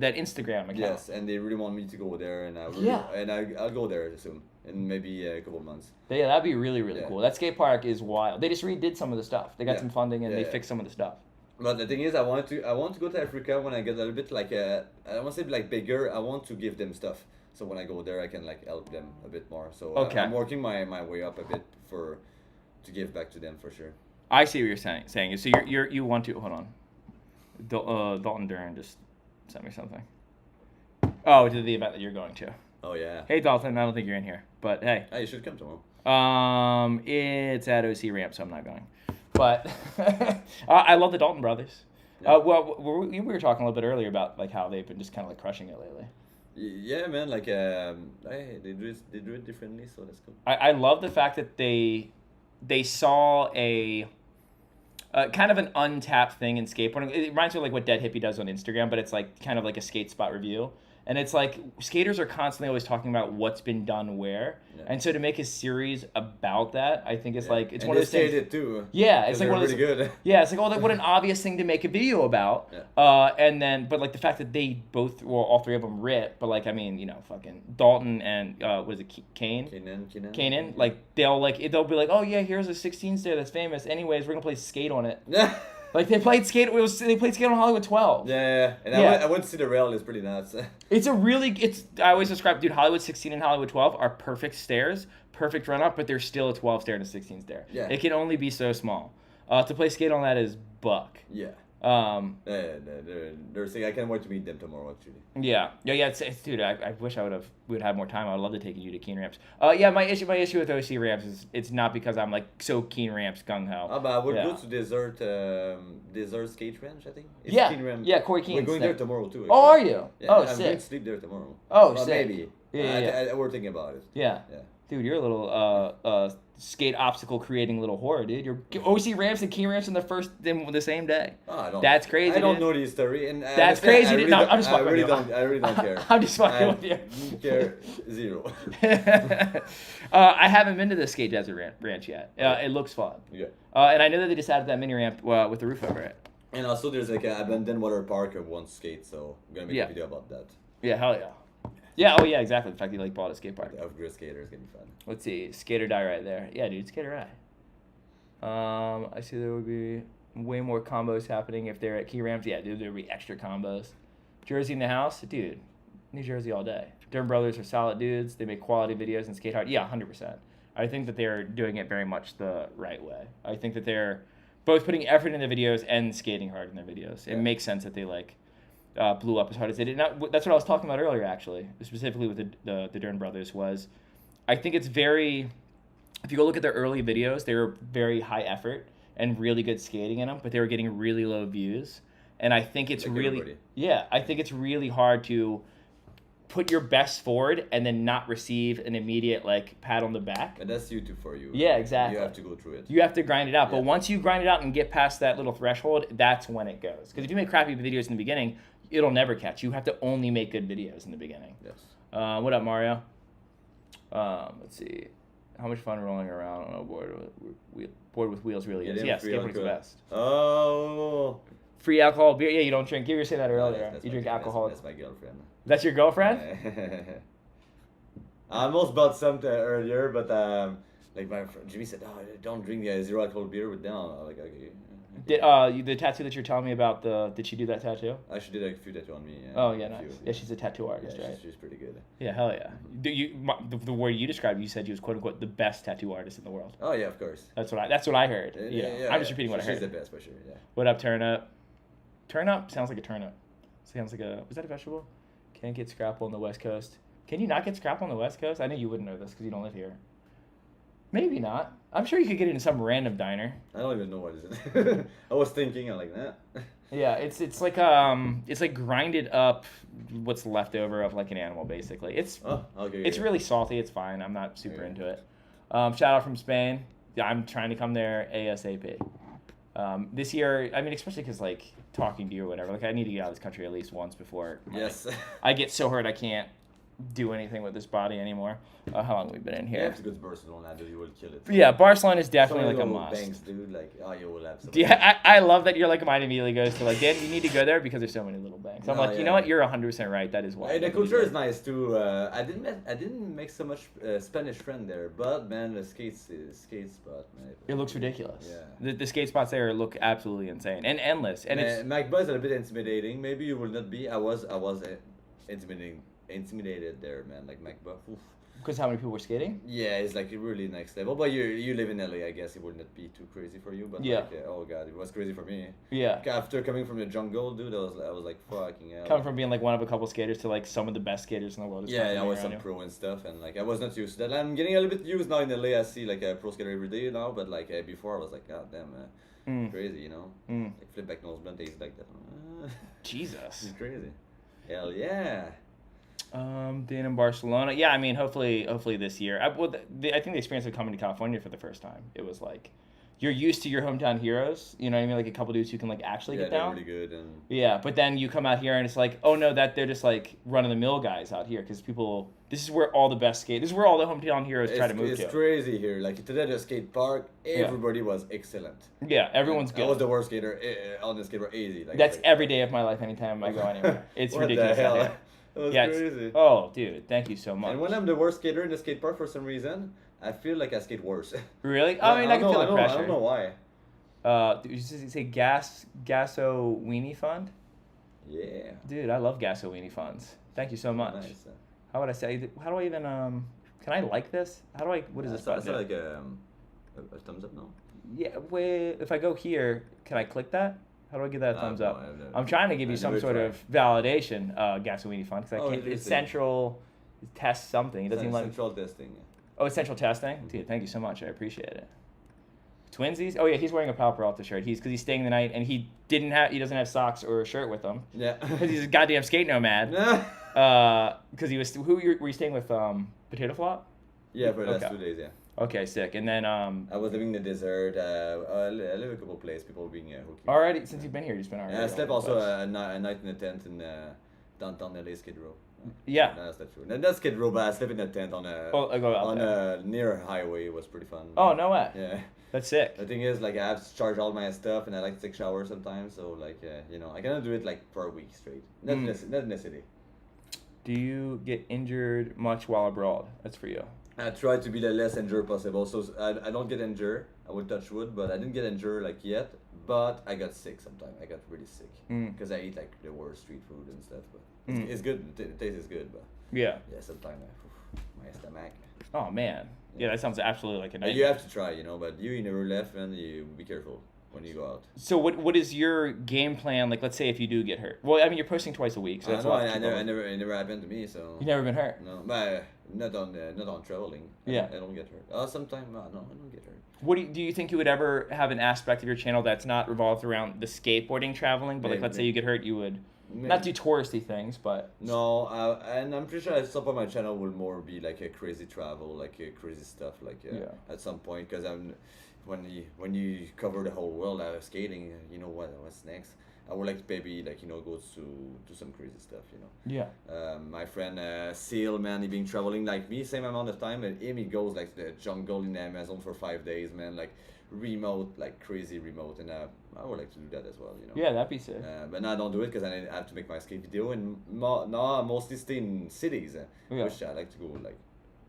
Instagram account. Yes, and they really want me to go there, and I'll go there soon. In maybe a couple of months. Yeah, that'd be really cool. That skate park is wild. They just redid some of the stuff. They got some funding and they fixed some of the stuff. But the thing is, I want to go to Africa when I get a little bit like I want to say like bigger. I want to give them stuff. So when I go there, I can like help them a bit more. So Okay. I'm working my way up a bit to give back to them for sure. I see what you're saying. So you want to hold on. Dalton Duran just sent me something. Oh, to the event that you're going to. Oh yeah. Hey Dalton, I don't think you're in here, but hey. Hey, you should come tomorrow. It's at OC Ramp, so I'm not going. But I love the Dalton brothers. Yeah. Well, we were talking a little bit earlier about like how they've been just kind of like crushing it lately. Yeah, man. Like hey, they do it differently, so that's cool. I love the fact that they saw a kind of an untapped thing in skateboarding. It reminds me of like what Dead Hippie does on Instagram, but it's like kind of like a skate spot review. And it's like skaters are constantly always talking about what's been done where, and so to make a series about that, I think it's like it's and one of those things. it too. Yeah, it's like one of those. Good. Yeah, it's like what an obvious thing to make a video about. Yeah. And then but like the fact that they both, well, all three of them rip, but like I mean, you know, fucking Dalton and what is it, Kane? Kanan. Like they'll be like, oh yeah, here's a 16 stair that's famous. Anyways, we're gonna play skate on it. Like they played skate. They played skate on Hollywood 12. Yeah. And Yeah. I went to see the rail. It's pretty nuts. I always describe, dude, Hollywood 16 and Hollywood 12 are perfect stairs, perfect run up, but they're still a 12 stair and a 16 stair. Yeah. It can only be so small. To play skate on that is buck. Yeah. They're saying I can't wait to meet them tomorrow actually. Yeah. It's dude. I wish we'd have more time. I would love to take you to Keen Ramps. Yeah. My issue with OC Ramps is it's not because I'm like so Keen Ramps gung ho. But I would go to Desert Skate Ranch. I think. It's Yeah. Keen Ramp. Yeah. Corey Keen's We're going there tomorrow too. Actually. Oh, are you? Yeah, Oh, I'm sick. going to sleep there tomorrow. Oh, well, sick. Maybe. Yeah. We're thinking about it. Yeah. Yeah. Dude, you're a little skate obstacle creating little whore, dude. You're OC Ramps and Keen Ramps in the same day. Oh, I don't. That's crazy. I don't dude. know the story, and That's crazy. I really No, don't, I'm just I fucking really with you. don't. I really don't care. I'm just fucking with you. Don't care zero. I haven't been to the Skate Desert Ranch yet. It looks fun. Yeah. And I know that they just added that mini ramp with the roof over it. And also, there's like an abandoned water park of one skate, so I'm gonna make Yeah. a video about that. Yeah, hell yeah. Yeah, oh yeah, exactly. The fact that you like bought a skate park. The off-grid skater is gonna be fun. Let's see, Skater Die right there. Yeah, dude, Skater Die. I see there would be way more combos happening if they're at key ramps. Yeah, dude, there would be extra combos. Jersey in the house, dude. New Jersey all day. Durham Brothers are solid dudes. They make quality videos and skate hard. Yeah, 100%. I think that they're doing it very much the right way. I think that they're both putting effort in the videos and skating hard in their videos. It makes sense that they blew up as hard as they did. Now, that's what I was talking about earlier, actually, specifically with the Durham Brothers. Was I think it's very. If you go look at their early videos, they were very high effort and really good skating in them, but they were getting really low views. And I think it's I think it's really hard to put your best forward and then not receive an immediate pat on the back. And that's YouTube for you. Yeah, exactly. You have to go through it. You have to grind it out. Yeah. But once you grind it out and get past that little threshold, that's when it goes. Because if you make crappy videos in the beginning, it'll never catch. You have to only make good videos in the beginning. Yes. What up, Mario? Let's see. How much fun rolling around on a board with wheels really is. Yeah, skateboarding's the best. Oh. Free alcohol, beer. Yeah, you don't drink. You were saying that earlier. That's You my- drink alcohol. That's my girlfriend. That's your girlfriend? I almost bought some earlier, but my friend Jimmy said, "Oh, don't drink zero alcohol beer with them." I'm like, okay. Did the tattoo that you're telling me about, did she do that tattoo? She did a few tattoos on me. Yeah, Oh yeah, nice. Yeah, she's a tattoo artist, yeah, right? she's pretty good. Yeah, hell yeah. The word you described, you said you was quote unquote the best tattoo artist in the world. Oh yeah, of course. That's what I heard. Yeah, I'm just repeating what I heard. She's the best for sure. Yeah. What up, turnip? Turnip sounds like a turnip. Sounds like was that a vegetable? Can't get scrapple on the West Coast. Can you not get scrapple on the West Coast? I know you wouldn't know this because you don't live here. Maybe not. I'm sure you could get it in some random diner. I don't even know what is it. I was thinking, I'm like that. Yeah, it's like grinded up what's left over of like an animal basically. It's really salty. It's fine. I'm not super into it. Shout out from Spain. Yeah, I'm trying to come there ASAP. This year, I mean, especially because talking to you or whatever. I need to get out of this country at least once before. Yes. I get so hurt I can't do anything with this body anymore. How long have we been in You here? have to go to Barcelona, dude. You will kill it. Yeah, Barcelona is So definitely many like a little must. banks, dude. Like, oh, you will have some. Yeah, I love that your like mind immediately goes to like, Dan, you need to go there because there's so many little banks. I'm No, like, you yeah. know what? You're 100% right. That is why. Hey, the culture is nice too. I didn't make so much Spanish friend there, but man, the skate spot, man. It looks ridiculous. Yeah. The skate spots there look absolutely insane and endless. And it's MacBa is a bit intimidating. Maybe you will not be. I was intimidated there, man. Like MacBa. Oof. because how many people were skating? Yeah, it's like really next level. But you live in LA, I guess it would not be too crazy for you. But Yeah. like, oh god, it was crazy for me. Yeah. After coming from the jungle, dude, I was like fucking hell. Coming from being like one of a couple skaters to like some of the best skaters in the world. is Yeah, I constantly was around some you. pro and stuff, and like I was not used to that. I'm getting a little bit used now in LA. I see like a pro skater every day now, but like before I was like, god damn, crazy, you know. Like flip back nose blunt days like that. Jesus. It's crazy. Hell yeah. Being in Barcelona. Yeah, I mean, hopefully this year. I think the experience of coming to California for the first time, it was like, you're used to your hometown heroes. You know what I mean? Like a couple dudes who can like actually Yeah, get they're down. really good and. Yeah, but then you come out here and it's like, oh no, that they're just like run of the mill guys out here because people. This is where all the best skate. This is where all the hometown heroes try to move It's to. crazy here. Like today at the skate park, everybody was excellent. Yeah, everyone's I good. was the worst skater on the skateboard, easy. Like, That's like, every day of my life. Anytime I go anywhere, it's what ridiculous. the out hell? here. That was Yeah, crazy. oh, dude, thank you so much. And when I'm the worst skater in the skate park for some reason, I feel like I skate worse. Really? I mean, I can feel the pressure. I don't know why. Did you say Gasso Weenie Fund? Yeah. Dude, I love Gasso Weenie Funds. Thank you so much. Nice. How would I say? How do I even Can I like this? How do I? What is this It's button? like a thumbs up now. Yeah. Wait. If I go here, can I click that? How do I give that a thumbs up? I'm trying to give you I some never sort tried. of validation, Gasso Weenie Fund, because I Oh, can't. It's interesting. central. Test something. It doesn't even let me. Central testing. Oh, it's central testing? Dude, thank you so much. I appreciate it. Twinsies? Oh yeah, he's wearing a Pal Peralta shirt. Because he's staying the night and he doesn't have socks or a shirt with him. Yeah. Because he's a goddamn skate nomad. Yeah. Because he was were you staying with Potato Flop? Yeah, for the last Okay. 2 days, yeah. Okay, sick. And then I was living in the desert. I live a couple places. People being hooky. already since you've been here, you've been already. And I slept all also over the place. a night in a tent in downtown LA Skid Row. Yeah. No, that's not true. That's Skid Row, but I slept in a tent on I go out there. a near highway. It was pretty fun. Oh no way. Yeah. That's sick. The thing is, like, I have to charge all my stuff, and I like to take showers sometimes. So, like, you know, I cannot do it like for a week straight. Not necessarily. Do you get injured much while abroad? That's for you. I try to be the less injured possible. So I don't get injured. I would touch wood, but I didn't get injured like yet. But I got sick sometimes. I got really sick because I eat like the worst street food and stuff. But it's good. The taste is good, but Yeah. yeah, sometimes my stomach. Oh man. Yeah, that sounds absolutely like a But nightmare. you have to try, you know. But you never left, and you be careful when you go out. So what is your game plan? Like, let's say if you do get hurt. Well, I mean, you're posting twice a week, so that's a lot. of people. It never happened to me. So You've never been hurt. no, but not on traveling. Yeah. I don't get hurt. Sometimes no, I don't get hurt. What do you think you would ever have an aspect of your channel that's not revolved around the skateboarding traveling, but like let's say you get hurt, you would not do touristy things, but No, and I'm pretty sure at some point my channel will more be like a crazy travel, like crazy stuff, like at some point, because when you cover the whole world skating, you know what's next. I would like to maybe like go to some crazy stuff, you know. yeah. My friend Seal, man, he been traveling like me, same amount of time, and him he goes like to the jungle in the Amazon for 5 days, man, like remote, like crazy remote, and I would like to do that as well, you know. Yeah, that'd be sick. But now I don't do it because I have to make my skate video, and now I mostly stay in cities, which I like to go like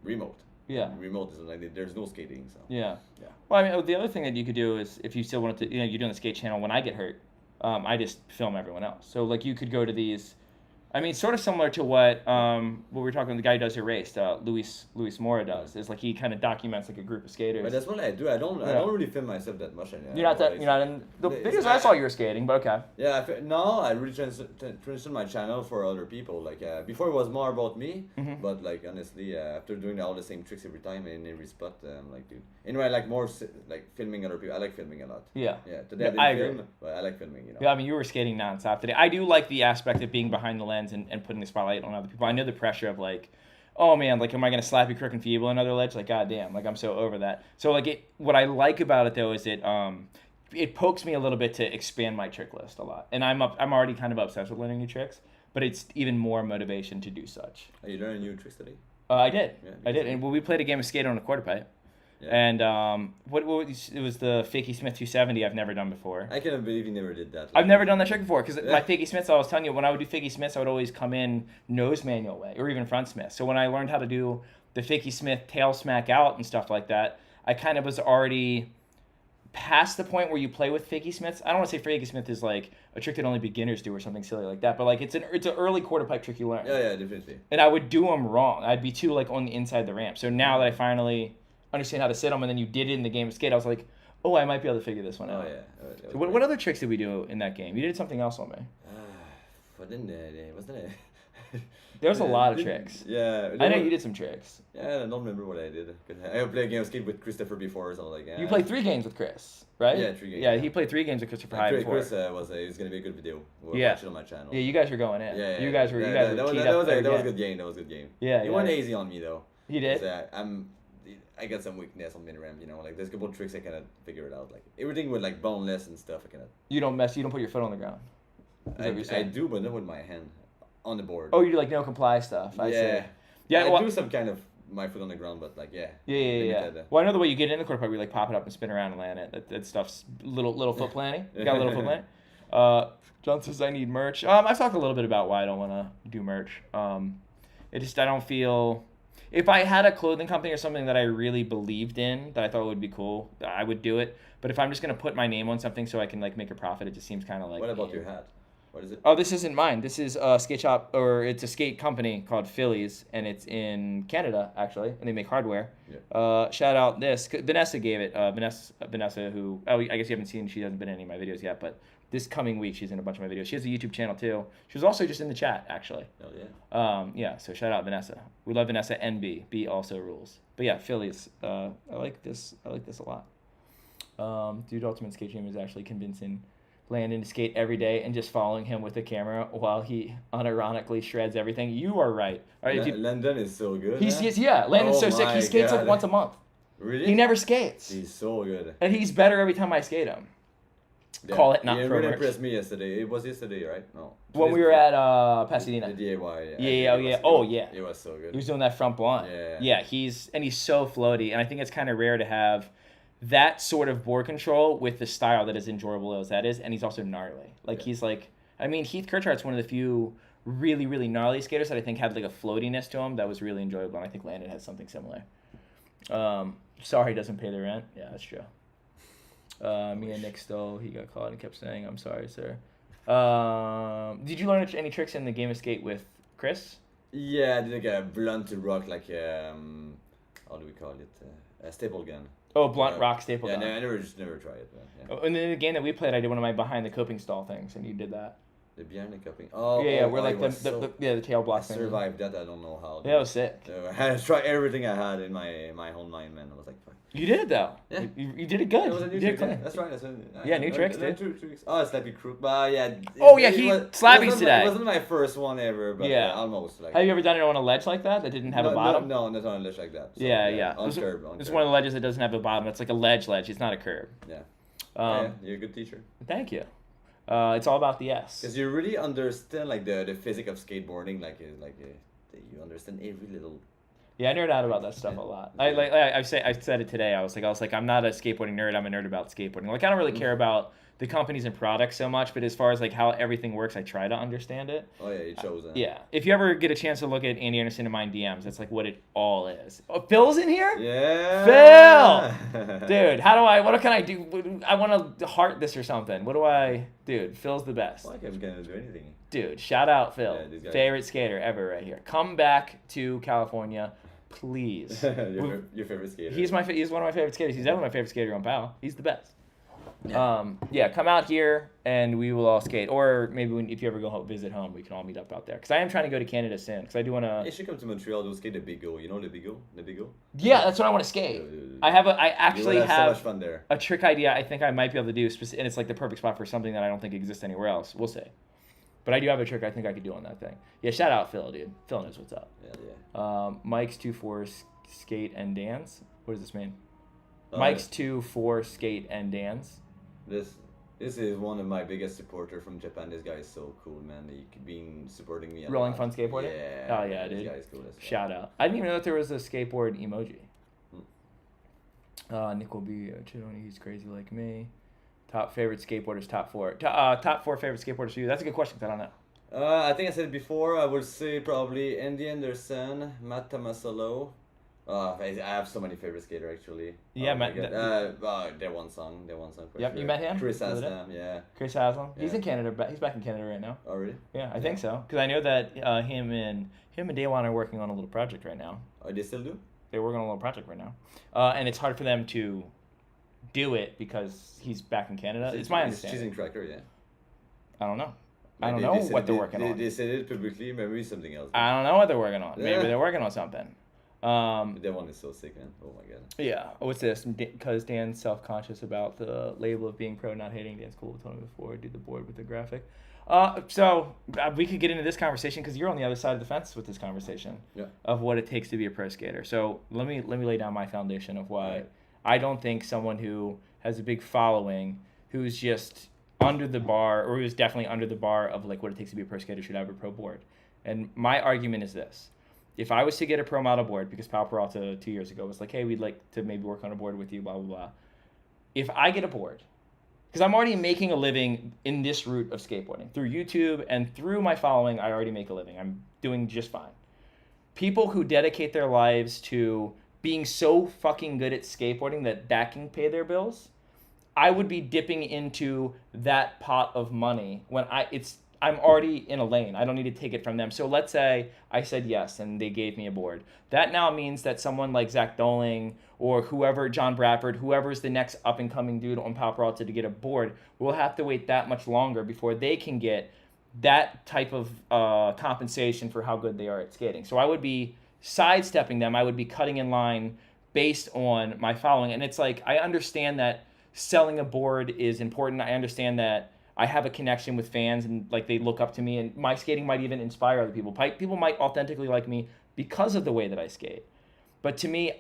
remote. Yeah. Remote is like there's no skating, so. Yeah. Yeah. Well, I mean, the other thing that you could do is if you still wanted to, you're doing the skate channel. When I get hurt, I just film everyone else. So like you could go to these. I mean, sort of similar to what we were talking. The guy who does your race, Luis Mora does. Is like he kind of documents like a group of skaters. But that's what I do. I don't really film myself that much anymore. You're not in the videos I saw you were skating, but okay. Yeah, now I really transition my channel for other people. Like before, it was more about me, but like honestly, after doing all the same tricks every time in every spot, I'm like, dude. Anyway, I like more like filming other people. I like filming a lot. Yeah. Yeah. Today I I agree. didn't film, but I like filming. You know. Yeah, I mean, you were skating nonstop today. I do like the aspect of being behind the lens and putting the spotlight on other people. I know the pressure of like, oh man, like, am I gonna slap you crook and feeble another ledge? Like, goddamn, like I'm so over that. So like, what I like about it though is it pokes me a little bit to expand my trick list a lot. And I'm already kind of obsessed with learning new tricks. but it's even more motivation to do such. Are you learning new tricks today? I did. Yeah, I did. And we played a game of skate on a quarter pipe. Yeah. And it was the Fakey Smith 270 I've never done before. I cannot believe you never did that. I've never done that trick before because my Fakey Smiths, I was telling you, when I would do Fakey Smiths, I would always come in nose manual way or even front Smith. So when I learned how to do the Fakey Smith tail smack out and stuff like that, I kind of was already past the point where you play with Fakey Smiths. I don't want to say Fakey Smith is like a trick that only beginners do or something silly like that, but like it's an early quarter pipe trick you learn. Yeah, definitely. And I would do them wrong. I'd be too like on the inside of the ramp. So now that I finally understand how to sit them, and then you did it in the game of skate, I was like, oh, I might be able to figure this one out. Oh yeah. So what other tricks did we do in that game? You did something else on me. What didn't it? Wasn't it? There was a lot of tricks. Yeah. I know you did some tricks. Yeah, I don't remember what I did. I played a game of skate with Christopher before or something like that. You played 3 games with Chris, right? Yeah, 3 games. Yeah, he played 3 games with Christopher High before. Chris was going to be a good video. We'll Yeah. watch it on my channel. Yeah, you guys were going in. Yeah, You guys were teed up. That was a good game. That was a good game. Yeah, He yeah. went easy on me though. He did? 'Cause, I got some weakness on mid ramp, like there's a couple tricks I cannot figure it out. Like everything with like boneless and stuff I cannot. You don't put your foot on the ground. Is that what you're I saying? do, but not with my hand on the board. Oh, you do like no comply stuff. I see. Yeah, well, I do some kind of my foot on the ground, but like Yeah. limited. Well, I know the way you get in the quarter pipe, you like pop it up and spin around and land it. That stuff's little foot planning. You got a little foot planning. John says I need merch. I've talked a little bit about why I don't want to do merch. I don't feel. If I had a clothing company or something that I really believed in, that I thought would be cool, I would do it. But if I'm just gonna put my name on something so I can like make a profit, it just seems kind of like. What about your hat? What is it? Oh, this isn't mine. This is a skate shop, or it's a skate company called Phillies, and it's in Canada actually, and they make hardware. Yeah. Shout out this. Vanessa gave it. Vanessa, who I guess you haven't seen. She hasn't been in any of my videos yet, but this coming week she's in a bunch of my videos. She has a YouTube channel too. She was also just in the chat actually. Oh yeah. Yeah. So shout out Vanessa. We love Vanessa. NB. B also rules. But yeah, Phillies. I like this. I like this a lot. Dude, Ultimate Skate Dream is actually convincing Landon to skate every day and just following him with the camera while he unironically shreds everything. You are right. All right. Landon is so good. Landon's so sick. He skates like God. once a month. Really? He never skates. He's so good. And he's better every time I skate him. Yeah. Call it not He pro really merch. impressed me yesterday. It was yesterday, right? No. When we were at Pasadena. The DIY. Yeah. It was so good. He was doing that front blunt. Yeah. Yeah, he's so floaty, and I think it's kind of rare to have that sort of board control with the style that is enjoyable as that is, and he's also gnarly. Like he's like, I mean, Heath Kirchhardt's one of the few really, really gnarly skaters that I think had like a floatiness to him that was really enjoyable, and I think Landon has something similar. Sorry, he doesn't pay the rent. Yeah, that's true. Me and Nick Stowe, he got caught and kept saying, "I'm sorry, sir." Did you learn any tricks in the game of skate with Chris? Yeah, I did like a blunt to rock, like how do we call it? A staple gun. Oh, blunt rock staple gun. Yeah, I never tried it. Man. Yeah. Oh, and then in the game that we played, I did one of my behind the coping stall things, and you did that. The behind the cupping. Oh, Yeah, we're like it was the tail block I thing. survived that. I don't know how. Yeah, it was sick. I had to try everything I had in my whole mind, man. I was like, fuck. You did it though. Yeah. You did it good. It was a new You did it trick. clean. That's right. Yeah, new tricks, dude. New tricks. Oh, Slappy Crook. But yeah. Oh, yeah, he Slappy's It today. wasn't my first one ever, but Yeah. almost. Like, Have you ever done it on a ledge like that didn't have a bottom? No, not on a ledge like that. So, Yeah. On It's curb. It's one of the ledges that doesn't have a bottom. It's like a ledge. It's not a curb. Yeah. Yeah, You're a good teacher. Thank you. It's all about the S. Because you really understand like the physics of skateboarding, you understand every little. Yeah, I nerd out about that stuff a lot. I said it today. I was like, I'm not a skateboarding nerd. I'm a nerd about skateboarding. Like, I don't really care about the companies and products so much, but as far as like how everything works, I try to understand it. Oh yeah, it shows. Yeah. If you ever get a chance to look at Andy Anderson and mine DMs, that's like what it all is. Oh, Phil's in here? Yeah. Phil! Dude, what can I do? I want to heart this or something. Dude, Phil's the best. Like I'm gonna do anything. Dude, shout out Phil. Yeah, these guys- Favorite skater ever right here. Come back to California, please. your favorite skater. He's one of my favorite skaters. He's definitely my favorite skater on PAL. He's the best. Yeah, come out here and we will all skate. Or maybe if you ever go visit home, we can all meet up out there. Because I am trying to go to Canada soon. Because I do want to. You should come to Montreal to skate the Big O. You know the Big O? The Big O? Yeah, that's what I want to skate. I actually have so have much fun there. a trick idea I think I might be able to do. And it's like the perfect spot for something that I don't think exists anywhere else. We'll see. But I do have a trick I think I could do on that thing. Yeah, shout out Phil, dude. Phil knows what's up. Yeah. Mike's 2-4 skate and dance. What does this mean? Oh, Mike's 2-4 skate and dance. This. This is one of my biggest supporter from Japan. This guy is so cool, man. He been supporting me a Rolling lot. Fun Skateboarding? Yeah. Oh, yeah, this dude. guy is cool as fuck. Shout out. I didn't even know that there was a skateboard emoji. Nickel B. Chidoni, he's crazy like me. Top favorite skateboarders, top four. Top four favorite skateboarders for you. That's a good question, 'cause I don't know. I think I said it before. I would say probably Andy Anderson, Matt Tomasolo. I have so many favorite skater actually. Yeah, oh my Matt- God. Their one song for Yep, sure. you met him? Chris The other day? Haslam, yeah. Chris Haslam. He's Yeah. in Canada. He's back in Canada right now. Oh really? Yeah, I think so. Because I know that him and Daywan are working on a little project right now. Oh, they still do? They're working on a little project right now, and it's hard for them to do it because he's back in Canada. It's my understanding. She's in Cracker, yeah. I don't know. I don't They know said what it- they're working on. They said it publicly, maybe something else. I don't know what they're working on. Maybe Yeah. they're working on something. That one is so sick, man. Oh my god. Yeah. What's this? Because Dan's self-conscious about the label of being pro, not hating. Dan's cool. Told me before. Do the board with the graphic. So we could get into this conversation because you're on the other side of the fence with this conversation. Yeah. Of what it takes to be a pro skater. So let me lay down my foundation of why Right. I don't think someone who has a big following, who's just under the bar, or who's definitely under the bar of like what it takes to be a pro skater, should have a pro board. And my argument is this. If I was to get a pro model board, because Pal Peralta 2 years ago was like, hey, we'd like to maybe work on a board with you, blah, blah, blah. If I get a board, because I'm already making a living in this route of skateboarding. Through YouTube and through my following, I already make a living. I'm doing just fine. People who dedicate their lives to being so fucking good at skateboarding that can pay their bills, I would be dipping into that pot of money when I'm already in a lane. I don't need to take it from them. So let's say I said yes and they gave me a board. That now means that someone like Zach Doling or whoever, John Bradford, whoever's the next up and coming dude on Pal Peralta to get a board, will have to wait that much longer before they can get that type of compensation for how good they are at skating. So I would be sidestepping them. I would be cutting in line based on my following. And it's like, I understand that selling a board is important. I understand that I have a connection with fans and like they look up to me, and my skating might even inspire other people. People might authentically like me because of the way that I skate. But to me,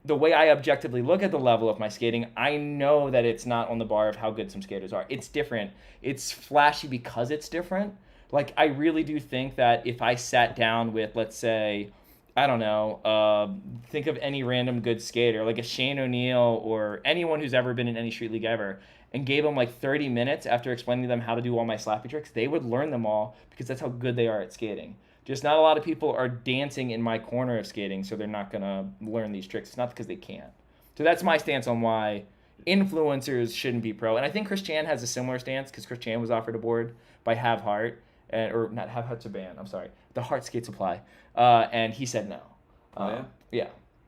the way I objectively look at the level of my skating, I know that it's not on the bar of how good some skaters are. It's different. It's flashy because it's different. Like, I really do think that if I sat down with, let's say, I don't know, think of any random good skater, like a Shane O'Neill or anyone who's ever been in any street league ever, and gave them like 30 minutes after explaining to them how to do all my slappy tricks, they would learn them all because that's how good they are at skating. Just not a lot of people are dancing in my corner of skating, so they're not going to learn these tricks. It's not because they can't. So that's my stance on why influencers shouldn't be pro. And I think Chris Chan has a similar stance because Chris Chan was offered a board by Have Heart, or not Have Heart's a band, I'm sorry, the Heart Skate Supply, and he said no. Yeah? Yeah.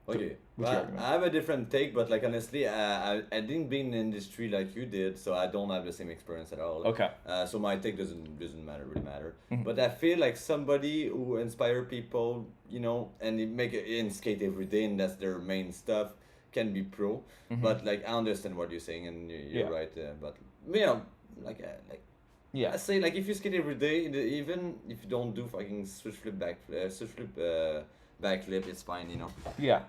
Okay. What's your Well, argument? I have a different take, but like honestly, I didn't be in the industry like you did, so I don't have the same experience at all. Okay. So my take doesn't really matter. But I feel like somebody who inspire people, you know, and they make it in skate every day, and that's their main stuff, can be pro. But like I understand what you're saying, and you're Yeah. right. But you know, like Yeah. I say like if you skate every day, even if you don't do fucking backflip, it's fine, you know. Yeah.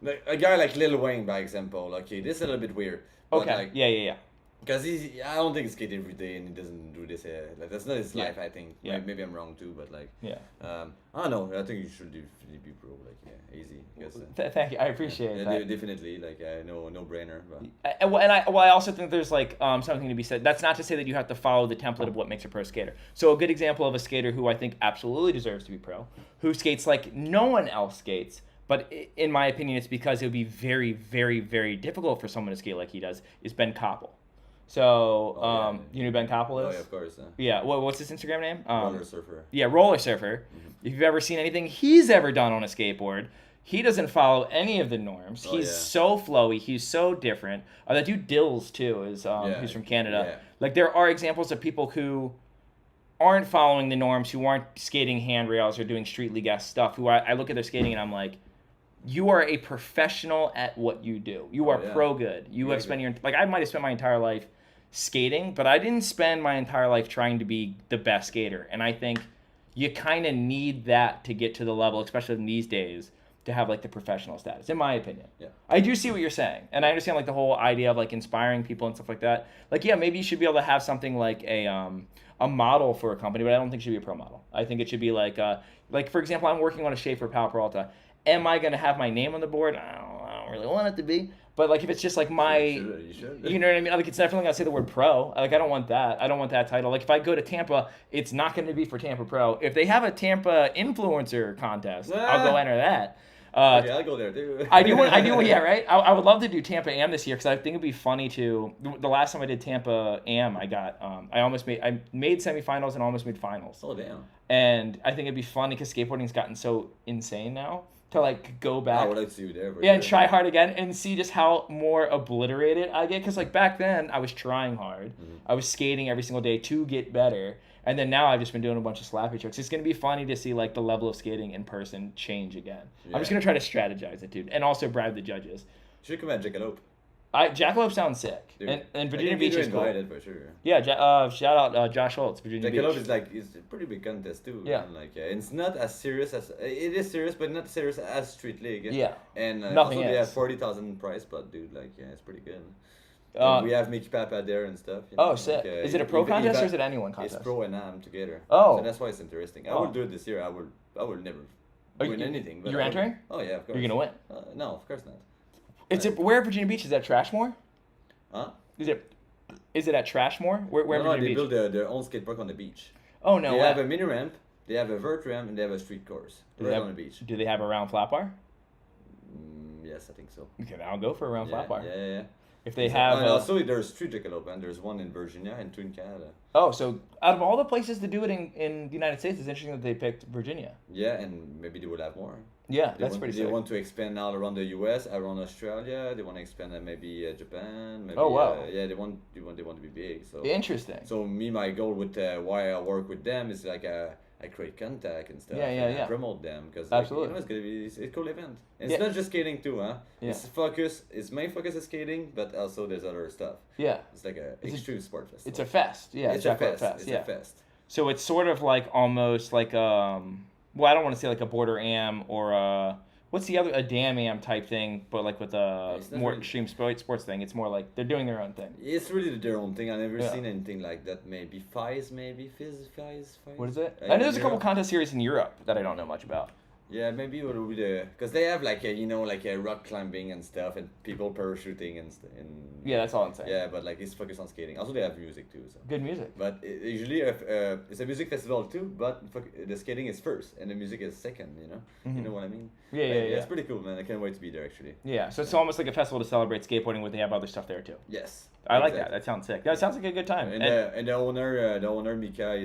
Like a guy like Lil Wayne, by example. Okay, this is a little bit weird. But Okay. Like, Yeah. because I don't think he skates every day and he doesn't do this. Like that's not his Yeah. life. I think. Yeah. Maybe I'm wrong too, but like. Yeah. I don't know. I think you should definitely be pro. Like easy. Because, Thank you. I appreciate that. definitely. Like no brainer. But. And I also think there's like something to be said. That's not to say that you have to follow the template of what makes a pro skater. So a good example of a skater who I think absolutely deserves to be pro, who skates like no one else skates, but in my opinion, it's because it would be very, very, very difficult for someone to skate like he does, is Ben Koppel. So, you know who Ben Koppel Oh is? yeah, of course. Yeah. What's his Instagram name? Roller surfer. Yeah, Roller Surfer. If you've ever seen anything he's ever done on a skateboard, he doesn't follow any of the norms. Oh, He's yeah. so flowy. He's so different. That dude Dills, too, is he's from Canada. Yeah. Like, there are examples of people who aren't following the norms, who aren't skating handrails or doing street league-esque stuff, who I look at their skating and I'm like, you are a professional at what you do. You are yeah. pro good. You Yeah, have spent I might have spent my entire life skating, but I didn't spend my entire life trying to be the best skater. And I think you kind of need that to get to the level, especially in these days, to have like the professional status, in my opinion. Yeah. I do see what you're saying, and I understand like the whole idea of like inspiring people and stuff like that. Like, yeah, maybe you should be able to have something like a model for a company, but I don't think it should be a pro model. I think it should be like for example, I'm working on a shape for Pal Peralta. Am I gonna have my name on the board? I don't really want it to be. But like if it's just like my, You should. you know what I mean? Like it's definitely gonna say the word pro. Like I don't want that. I don't want that title. Like if I go to Tampa, it's not gonna be for Tampa Pro. If they have a Tampa influencer contest, I'll go enter that. Okay, I'll go there too. I do. Yeah, right. I would love to do Tampa Am this year because I think it'd be funny to. The last time I did Tampa Am, I got. I made semifinals and almost made finals. Oh damn. And I think it'd be funny because skateboarding's gotten so insane now to like go back. I would like to see you there. Yeah, and try hard again and see just how more obliterated I get. Because like back then, I was trying hard. I was skating every single day to get better. And then now I've just been doing a bunch of slappy tricks. It's going to be funny to see like the level of skating in person change again. Yeah. I'm just going to try to strategize it, dude. And also bribe the judges. You should come at Jackalope. Jackalope sounds sick. Dude, And Virginia Beach is cool. invited for sure. Yeah, shout out Josh Holtz, Virginia Jackalope Beach. is like it's a pretty big contest too. Yeah. And like it's not as serious as it is serious, but not serious as Street League. Yeah. And Nothing also they have is. 40,000 prize pot, dude. Like yeah, it's pretty good. Uh, And we have Mickey Papa there and stuff. You Oh, know, sick. like, Is it a pro contest or is it anyone contest? It's pro and am together. Oh. So that's why it's interesting. I Oh. will do it this year. I will never win anything. But You're I will- entering? Oh yeah, of course. You're gonna win. No, of course not. Where at Virginia Beach? Is that Trashmore? Huh? Is it at Trashmore? Where No, Virginia they Beach? build their own skate park on the beach. Oh no. They have a mini ramp, they have a vert ramp, and they have a street course right on the beach. Do they have a round flat bar? Yes, I think so. Okay, I'll go for a round flat bar. Yeah. If they have. And also, there's three Jackalope, and there's one in Virginia and two in Canada. Oh, so out of all the places to do it in the United States, it's interesting that they picked Virginia. Yeah, and maybe they will have more. Yeah, They that's want, pretty They sick. want to expand all around the U.S., around Australia. They want to expand maybe Japan. Maybe, Oh, wow. Yeah, they want to be big. So Interesting. So my goal with why I work with them is like I create contact and stuff. Yeah, and yeah. I promote them because Absolutely. it's gonna be it's a cool event. And Yeah. it's not just skating too, huh? Yeah. Its main focus is skating, but also there's other stuff. Yeah. It's like a extreme sport festival. It's a fest. Yeah, It's a Jackalope fest. It's yeah. a fest. So it's sort of like almost like well, I don't want to say like a border am or what's the other a dam am type thing, but like with a It's not more really- extreme sports thing. It's more like they're doing their own thing. It's really their own thing. I've never Yeah. seen anything like that. Maybe Fizz. What is it? I know there's a couple contest series in Europe that I don't know much about. Yeah, maybe it will be because they have like rock climbing and stuff and people parachuting and Yeah, that's all I'm saying. yeah, but like it's focused on skating. Also, they have music too. So. Good music. But usually it's a music festival too, but the skating is first and the music is second. You know what I mean? Yeah, yeah, yeah. It's pretty cool, man. I can't wait to be there actually. Yeah, so it's almost like a festival to celebrate skateboarding, where they have other stuff there too. Yes. I like that. exactly. That sounds sick. That sounds like a good time. And the owner Mika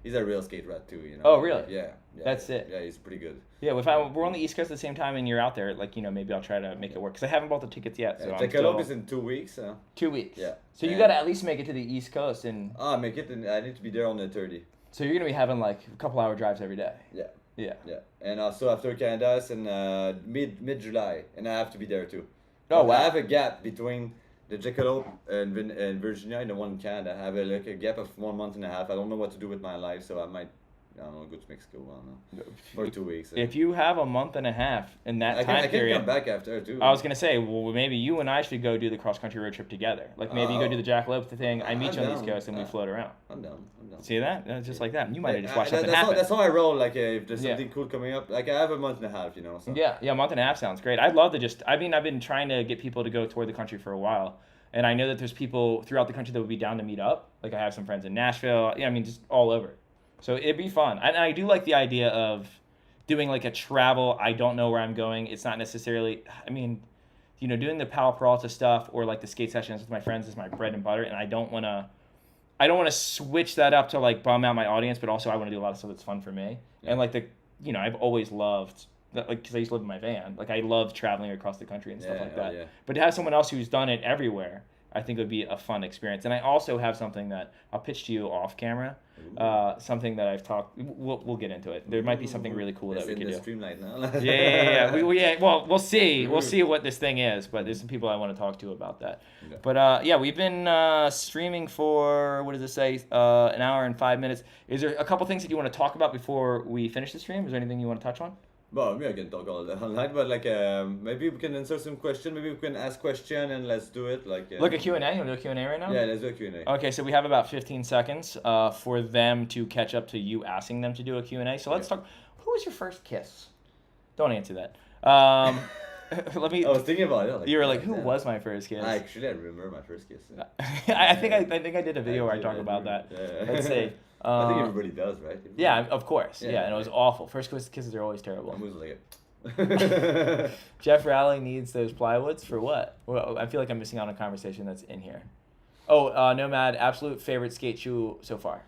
he's a real skate rat too. You know. Oh, really? Yeah. That's it. Yeah, he's pretty good. Yeah, we're on the East Coast at the same time, and you're out there, like maybe I'll try to make it work because I haven't bought the tickets yet. So I'm Jackalope still is in 2 weeks. 2 weeks. Yeah. So you And- got to at least make it to the East Coast, and Make it. And I need to be there on the 30. so you're gonna be having like a couple hour drives every day. Yeah. Yeah. Yeah. And also after Canada, it's in mid July, and I have to be there too. Oh, But wow. I have a gap between the Jackalope and Virginia and the one in Canada. I have a gap of 1 month and a half. I don't know what to do with my life, so I might. I don't know, go to Mexico. I don't know. For 2 weeks. If you have a month and a half in that time I can period, come back after too. I was gonna say, well, maybe you and I should go do the cross country road trip together. Like maybe you go do the Jackalope thing. I meet I'm you on the East down. Coast and we float around. I'm down. See that? Just like that. You might have just watched That- something that's happen. that's how I roll. Like if there's Yeah. something cool coming up, like I have a month and a half, So. Yeah, a month and a half sounds great. I'd love to just. I mean, I've been trying to get people to go tour the country for a while, and I know that there's people throughout the country that would be down to meet up. Like I have some friends in Nashville. Yeah, I mean, just all over. So it'd be fun. And I do like the idea of doing like a travel. I don't know where I'm going. It's not necessarily. I mean, doing the Pal Peralta stuff or like the skate sessions with my friends is my bread and butter, and I don't want to. I don't want to switch that up to like bum out my audience, but also I want to do a lot of stuff that's fun for me. Yeah. And like I've always loved, like, because I used to live in my van. Like I love traveling across the country and stuff like that. Yeah. But to have someone else who's done it everywhere, I think would be a fun experience. And I also have something that I'll pitch to you off camera. Something that I've talked. We'll get into it. There might be something really cool that we could do. Streamlight now. Yeah. Well, we'll see. We'll see what this thing is. But there's some people I want to talk to about that. Okay. But yeah, we've been streaming for what does it say? An hour and 5 minutes. Is there a couple things that you want to talk about before we finish the stream? Is there anything you want to touch on? Well, I can talk all online, but like maybe we can answer some question. Maybe we can ask question and let's do it. Like Look at Q&A. You want to do a Q&A right now? Yeah, let's do a Q&A. Okay, so we have about 15 seconds for them to catch up to you asking them to do a Q&A. So let's talk. Who was your first kiss? Don't answer that. Let me. I was thinking about it. Like, You were like, who damn. was my first kiss? I remember my first kiss. I think I did a video where I talk about that. Yeah. Let's see. I think everybody does, right? Yeah, of course. Yeah, and it was right. awful. First kisses are always terrible. I was like, Jeff Rowley needs those plywoods for what? Well, I feel like I'm missing out on a conversation that's in here. Oh, Nomad, absolute favorite skate shoe so far.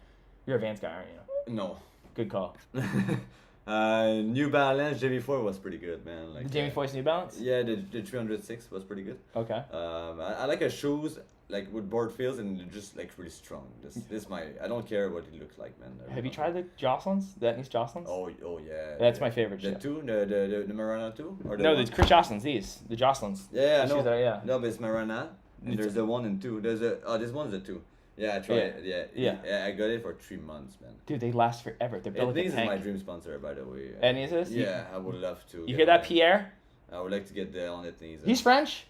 You're a Vans guy, aren't you? no. Good call. New Balance JV4 was pretty good, man. Like The Jamie Foyce New Balance? Yeah, the 306 was pretty good. Okay. I like a shoes like with board feels and they're just like really strong. This my I don't care what it looks like, man. Have you tried the Jocelyn's? The Etnies Jocelyn's? Oh yeah. That's my favorite The shoe. two, the Marana 2 or No, one? the Chris Jocelyn's, the Jocelyn's. Yeah, The no. shoes are- yeah. No, but it's Marana. And there's the 1 and 2. There's this one's the 2. Yeah, I tried it. Yeah. I got it for 3 months, man. Dude, they last forever. They're built like Etnies a is my tank. dream sponsor, by the way. Etnies is? Yeah, I would love to. You get hear that, on it. Pierre? I would like to get on Etnies. He's French.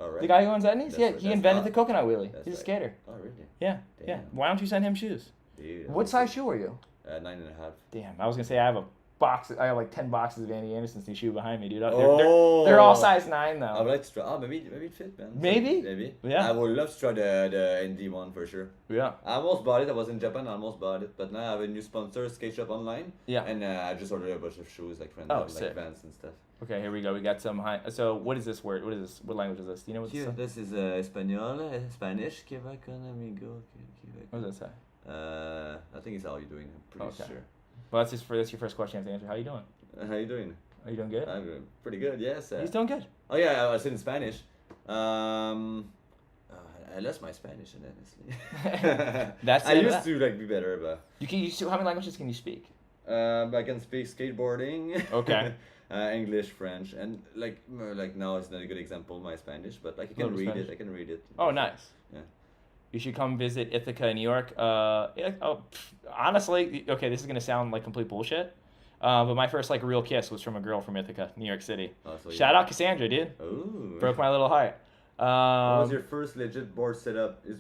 All right. The guy who owns Etnies? That's Yeah, right, he that's invented not- the coconut wheelie. That's He's a right. skater. Oh, really? Yeah. Damn. Why don't you send him shoes? Dude, What size shoe are you? 9.5. Damn, I was gonna say I have a box. I have like 10 boxes of Andy Anderson's new shoe behind me, dude. They're all size 9 I would though. like to try. Oh, maybe it fit, man. Maybe? Maybe. Yeah. I would love to try the ND one for sure. Yeah. I almost bought it. I was in Japan. I almost bought it, but now I have a new sponsor, Skate Shop Online. Yeah. And I just ordered a bunch of shoes, like Oh, like sick. Vans and stuff. Okay, here we go. We got some high. So what is this word? What is this? What language is this? Do you know what this is? This is Espanol, Spanish. Que va con amigo? What does that say? I think it's how you're doing. I'm pretty Okay. sure. Well, that's your first question you have to answer. How you doing? How you doing? Are you doing good? I'm doing pretty good. Yes. He's doing good. Oh yeah, I said in Spanish. I lost my Spanish, honestly. That's I the end of used to like be better, but How many languages can you speak? I can speak skateboarding. Okay. English, French, and like now it's not a good example my Spanish, but like I can Little read Spanish. it. I can read it. Oh, nice. Yeah. You should come visit Ithaca in New York. Honestly, okay, this is gonna sound like complete bullshit. But my first like real kiss was from a girl from Ithaca, New York City. Oh, so Shout out Cassandra, dude. Ooh. Broke my little heart. What was your first legit board setup? Is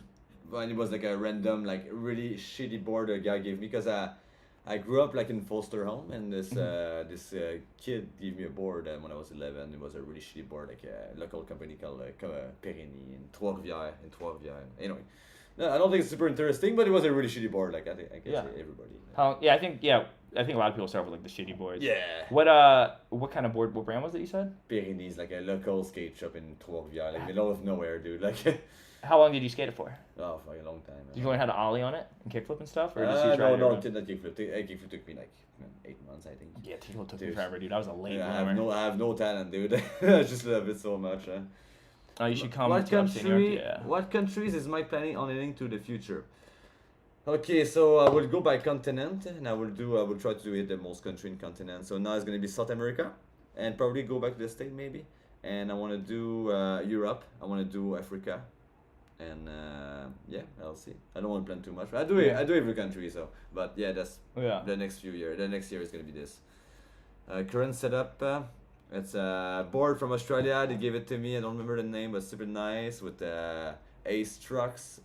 when it was like a random, like really shitty board a guy gave me because I grew up like in foster home and this kid gave me a board when I was 11. It was a really shitty board, like a local company called Perini in Trois-Rivières. Anyway, no, I don't think it's super interesting, but it was a really shitty board. Like I can Yeah. say everybody. I think a lot of people start with like the shitty boards. Yeah. What kind of board? What brand was it? You said? Perini's like a local skate shop in Trois-Rivières, like middle of nowhere, dude. Like. How long did you skate it for? Oh, for a long time. Man. Did you learn how to ollie on it and kickflip and stuff, or did you try no, it no, around? not kickflip. Kickflip took me like 8 months, I think. Yeah, kickflip took me Dude. forever, dude. I was a late Yeah, bloomer. I have no talent, dude. I just love it so much. Oh, you should come What to upstate New country? York. Yeah. What countries is Mike planning on heading to the future? Okay, so I will go by continent, and I will try to do it the most country in continent. So now it's gonna be South America, and probably go back to the state maybe. And I want to do Europe. I want to do Africa, and yeah, I'll see. I don't want to plan too much. I do every country, so. But yeah, that's the next few years. The next year is gonna be this. Current setup. It's a board from Australia. They gave it to me. I don't remember the name, but super nice with Ace trucks.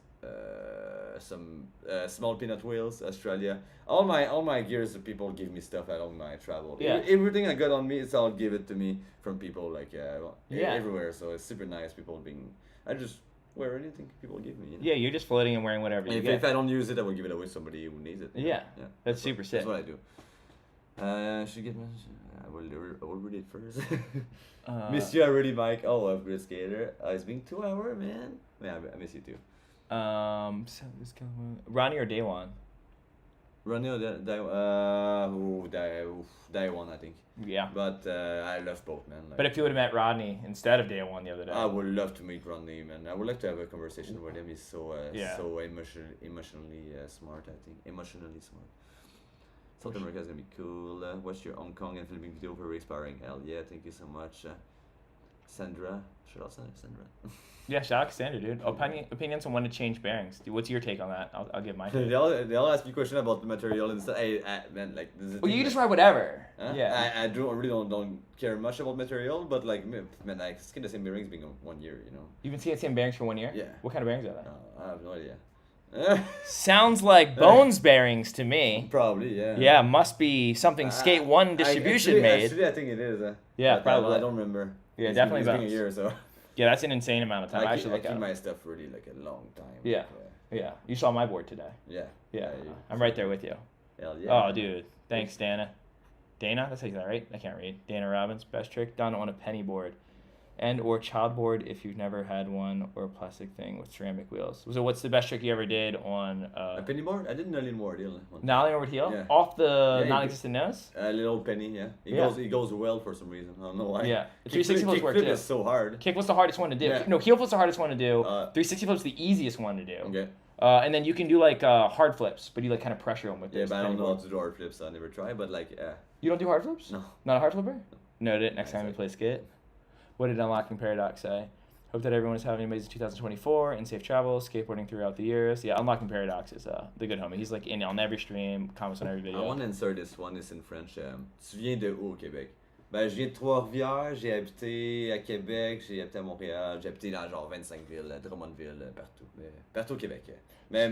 Some small peanut wheels, Australia. All my gears, people give me stuff along my travel. Yeah. Everything I got on me, it's all give it to me from people like Yeah. everywhere. So it's super nice. People being, I just wear anything people give me. You know? Yeah, you're just floating and wearing whatever you If, get. if I don't use it, I will give it away to somebody who needs it. you know? Yeah. That's super sick. That's what I do. Should get my. I will read it first. Miss you already, Mike. Oh, I'm a great skater. It's been 2 hours, man. Yeah, I miss you too. So this kind of Ronnie or Daywan? Ronnie or Daiwan, I think. Yeah. But I love both, man. Like, But if you would have met Rodney instead of Daywan the other day. I would love to meet Ronnie, man. I would like to have a conversation with him. He's so Yeah. so emotionally smart. I think emotionally smart. South America is gonna be cool. Watch your Hong Kong and Philippine video for re-expiring. Hell yeah! Thank you so much. Sandra. Shout out Sandra. Yeah, shout out Cassandra, dude. Opinions on when to change bearings. What's your take on that? I'll give my take. They all ask me question about the material and stuff. Man, like this is. Well, you just ride whatever. Huh? Yeah. I really don't care much about material, but like man, I skate the same bearings being 1 year, you know. You've been seeing the same bearings for 1 year? Yeah. What kind of bearings are they? I have no idea. Sounds like Bones bearings to me. Probably, yeah. Yeah, must be something Skate 1 distribution made. Actually, I think it is. Yeah, but, probably. I don't remember. Yeah, It's definitely been a Bones. year, so. Yeah, that's an insane amount of time. I should look keep at my it. stuff really like a long time. Yeah. Like, Yeah, you saw my board today. yeah. Yeah, you- I'm right there with you. Hell yeah. Oh, dude. Thanks, Dana. Dana? That's how you say that, right? I can't read. Dana Robbins. Best trick done on a penny board. And or child board if you've never had one, or a plastic thing with ceramic wheels. So what's the best trick you ever did on A penny board? I did nollie board deal. nollie over heel? Yeah. Off the Yeah, non-existent nose? A little penny, yeah. It goes well for some reason. I don't know why. Yeah. The 360 flips work kickflip too. is so hard. Kick was the hardest one to do. Yeah. No, heel flip's the hardest one to do. 360 flip's the easiest one to do. Okay. And then you can do like hard flips, but you like kind of pressure them with Yeah, this but I don't penny know how board. to do hard flips, so I never try. But like, You don't do hard flips? no. Not a hard flipper? Note it next Yeah, time we exactly. play skate. What did Unlocking Paradox say? Hope that everyone is having an amazing 2024 and safe travels, skateboarding throughout the years. Yeah, Unlocking Paradox is the good homie. He's like in on every stream, comments on every video. I want to insert this one. It's in French. Tu viens de où au Québec? Ben, je viens de Trois-Rivières. J'ai habité à Québec. J'ai habité à Montréal. J'ai habité dans genre 25 villes, Drummondville, partout. Mais, partout au Québec. Mais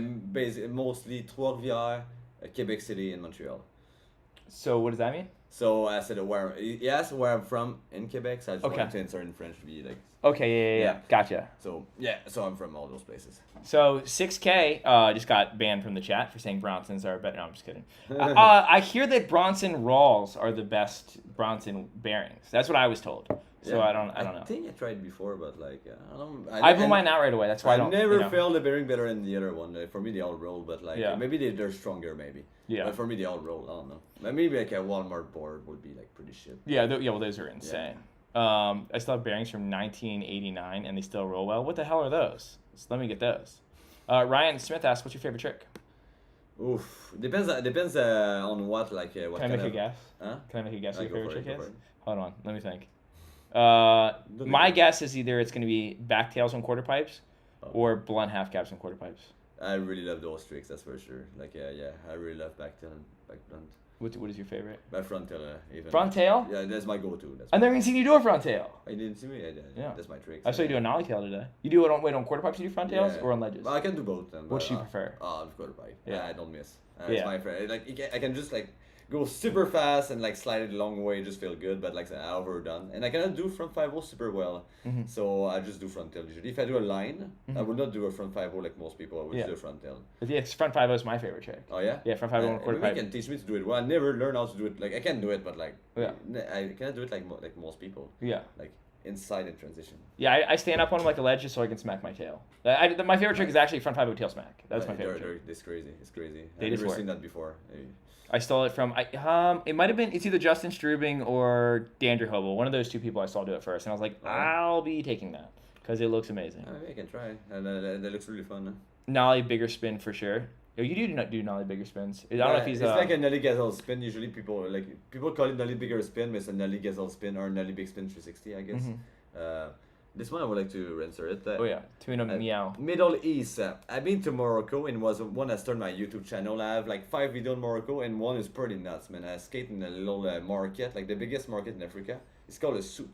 mostly Trois-Rivières, Québec City, and Montreal. So what does that mean? So I said he asked where I'm from in Quebec, so I just Okay. wanted to insert in French to be like. Okay, yeah. Gotcha. So yeah, so I'm from all those places. So 6K just got banned from the chat for saying Bronsons are better. No, I'm just kidding. I hear that Bronson Rawls are the best Bronson bearings. That's what I was told. So Yeah. I don't know. I think I tried before, but like I don't. I blew mine out right away. That's why I don't. never you know. felt the bearing better than the other one. For me, they all roll, but like Yeah. maybe they're stronger, maybe. Yeah. But for me, they all roll. I don't know. But maybe like a Walmart board would be like pretty shit. Yeah, well, those are insane. I still have bearings from 1989, and they still roll well. What the hell are those? So let me get those. Ryan Smith asks, "What's your favorite trick?" Oof. Depends on what like what Can I kind make a of. guess? Huh? Can I make a guess what Go your for favorite it, trick go is? for it. Hold on, let me think. Do My the- guess is either it's going to be backtails on quarter pipes, or blunt half caps on quarter pipes. I really love those tricks, that's for sure. Like yeah, I really love back tail and back blunt. What is your favorite? Back front tail even. Front tail? Yeah, that's my go-to. I've never even seen you do a front tail. You didn't see me? Yeah. That's my trick. I saw you do a nollie tail today. You do it on quarter pipes. You do front tails Yeah. or on ledges? Well, I can do both. What do you prefer? I've got a bike. Yeah. Yeah, I don't miss. Yeah. It's my favorite. Like I can just like go super fast and like slide it a long way, just feel good. But like I overdone, and I cannot do front 5-0 super well. Mhm. So I just do front tail usually. If I do a line, I would not do a front 5-0 like most people. I would Yeah. just do a front tail. But yeah, front 5 is my favorite trick. Oh yeah. Yeah, front 5 on quarter Maybe pipe. you can teach me to do it. Well, I never learned how to do it. Like I can do it, but like Yeah. I cannot do it like like most people. Yeah. Like inside in transition. Yeah, I stand up on like a ledge just so I can smack my tail. My favorite trick is actually front 5 tail smack. That's my favorite trick. It's crazy. It's crazy. They I've just never work. seen that before. I stole it from it might have been it's either Justin Strubing or Dandre Hobel. One of those two people I saw do it first, and I was like, I'll be taking that because it looks amazing. Maybe I can try, and that looks really fun. Huh? Nollie bigger spin for sure. Oh, you do not do nollie bigger spins. I don't know if he's It's like a nollie gazelle spin. Usually people call it nollie bigger spin, but it's a nollie gazelle spin or nollie big spin 360, I guess. This one I would like to answer it. Oh yeah, tuna meow. Middle East. I've been to Morocco and was one I started my YouTube channel. I have like 5 videos in Morocco and one is pretty nuts, man. I skate in a little market, like the biggest market in Africa. It's called a souk,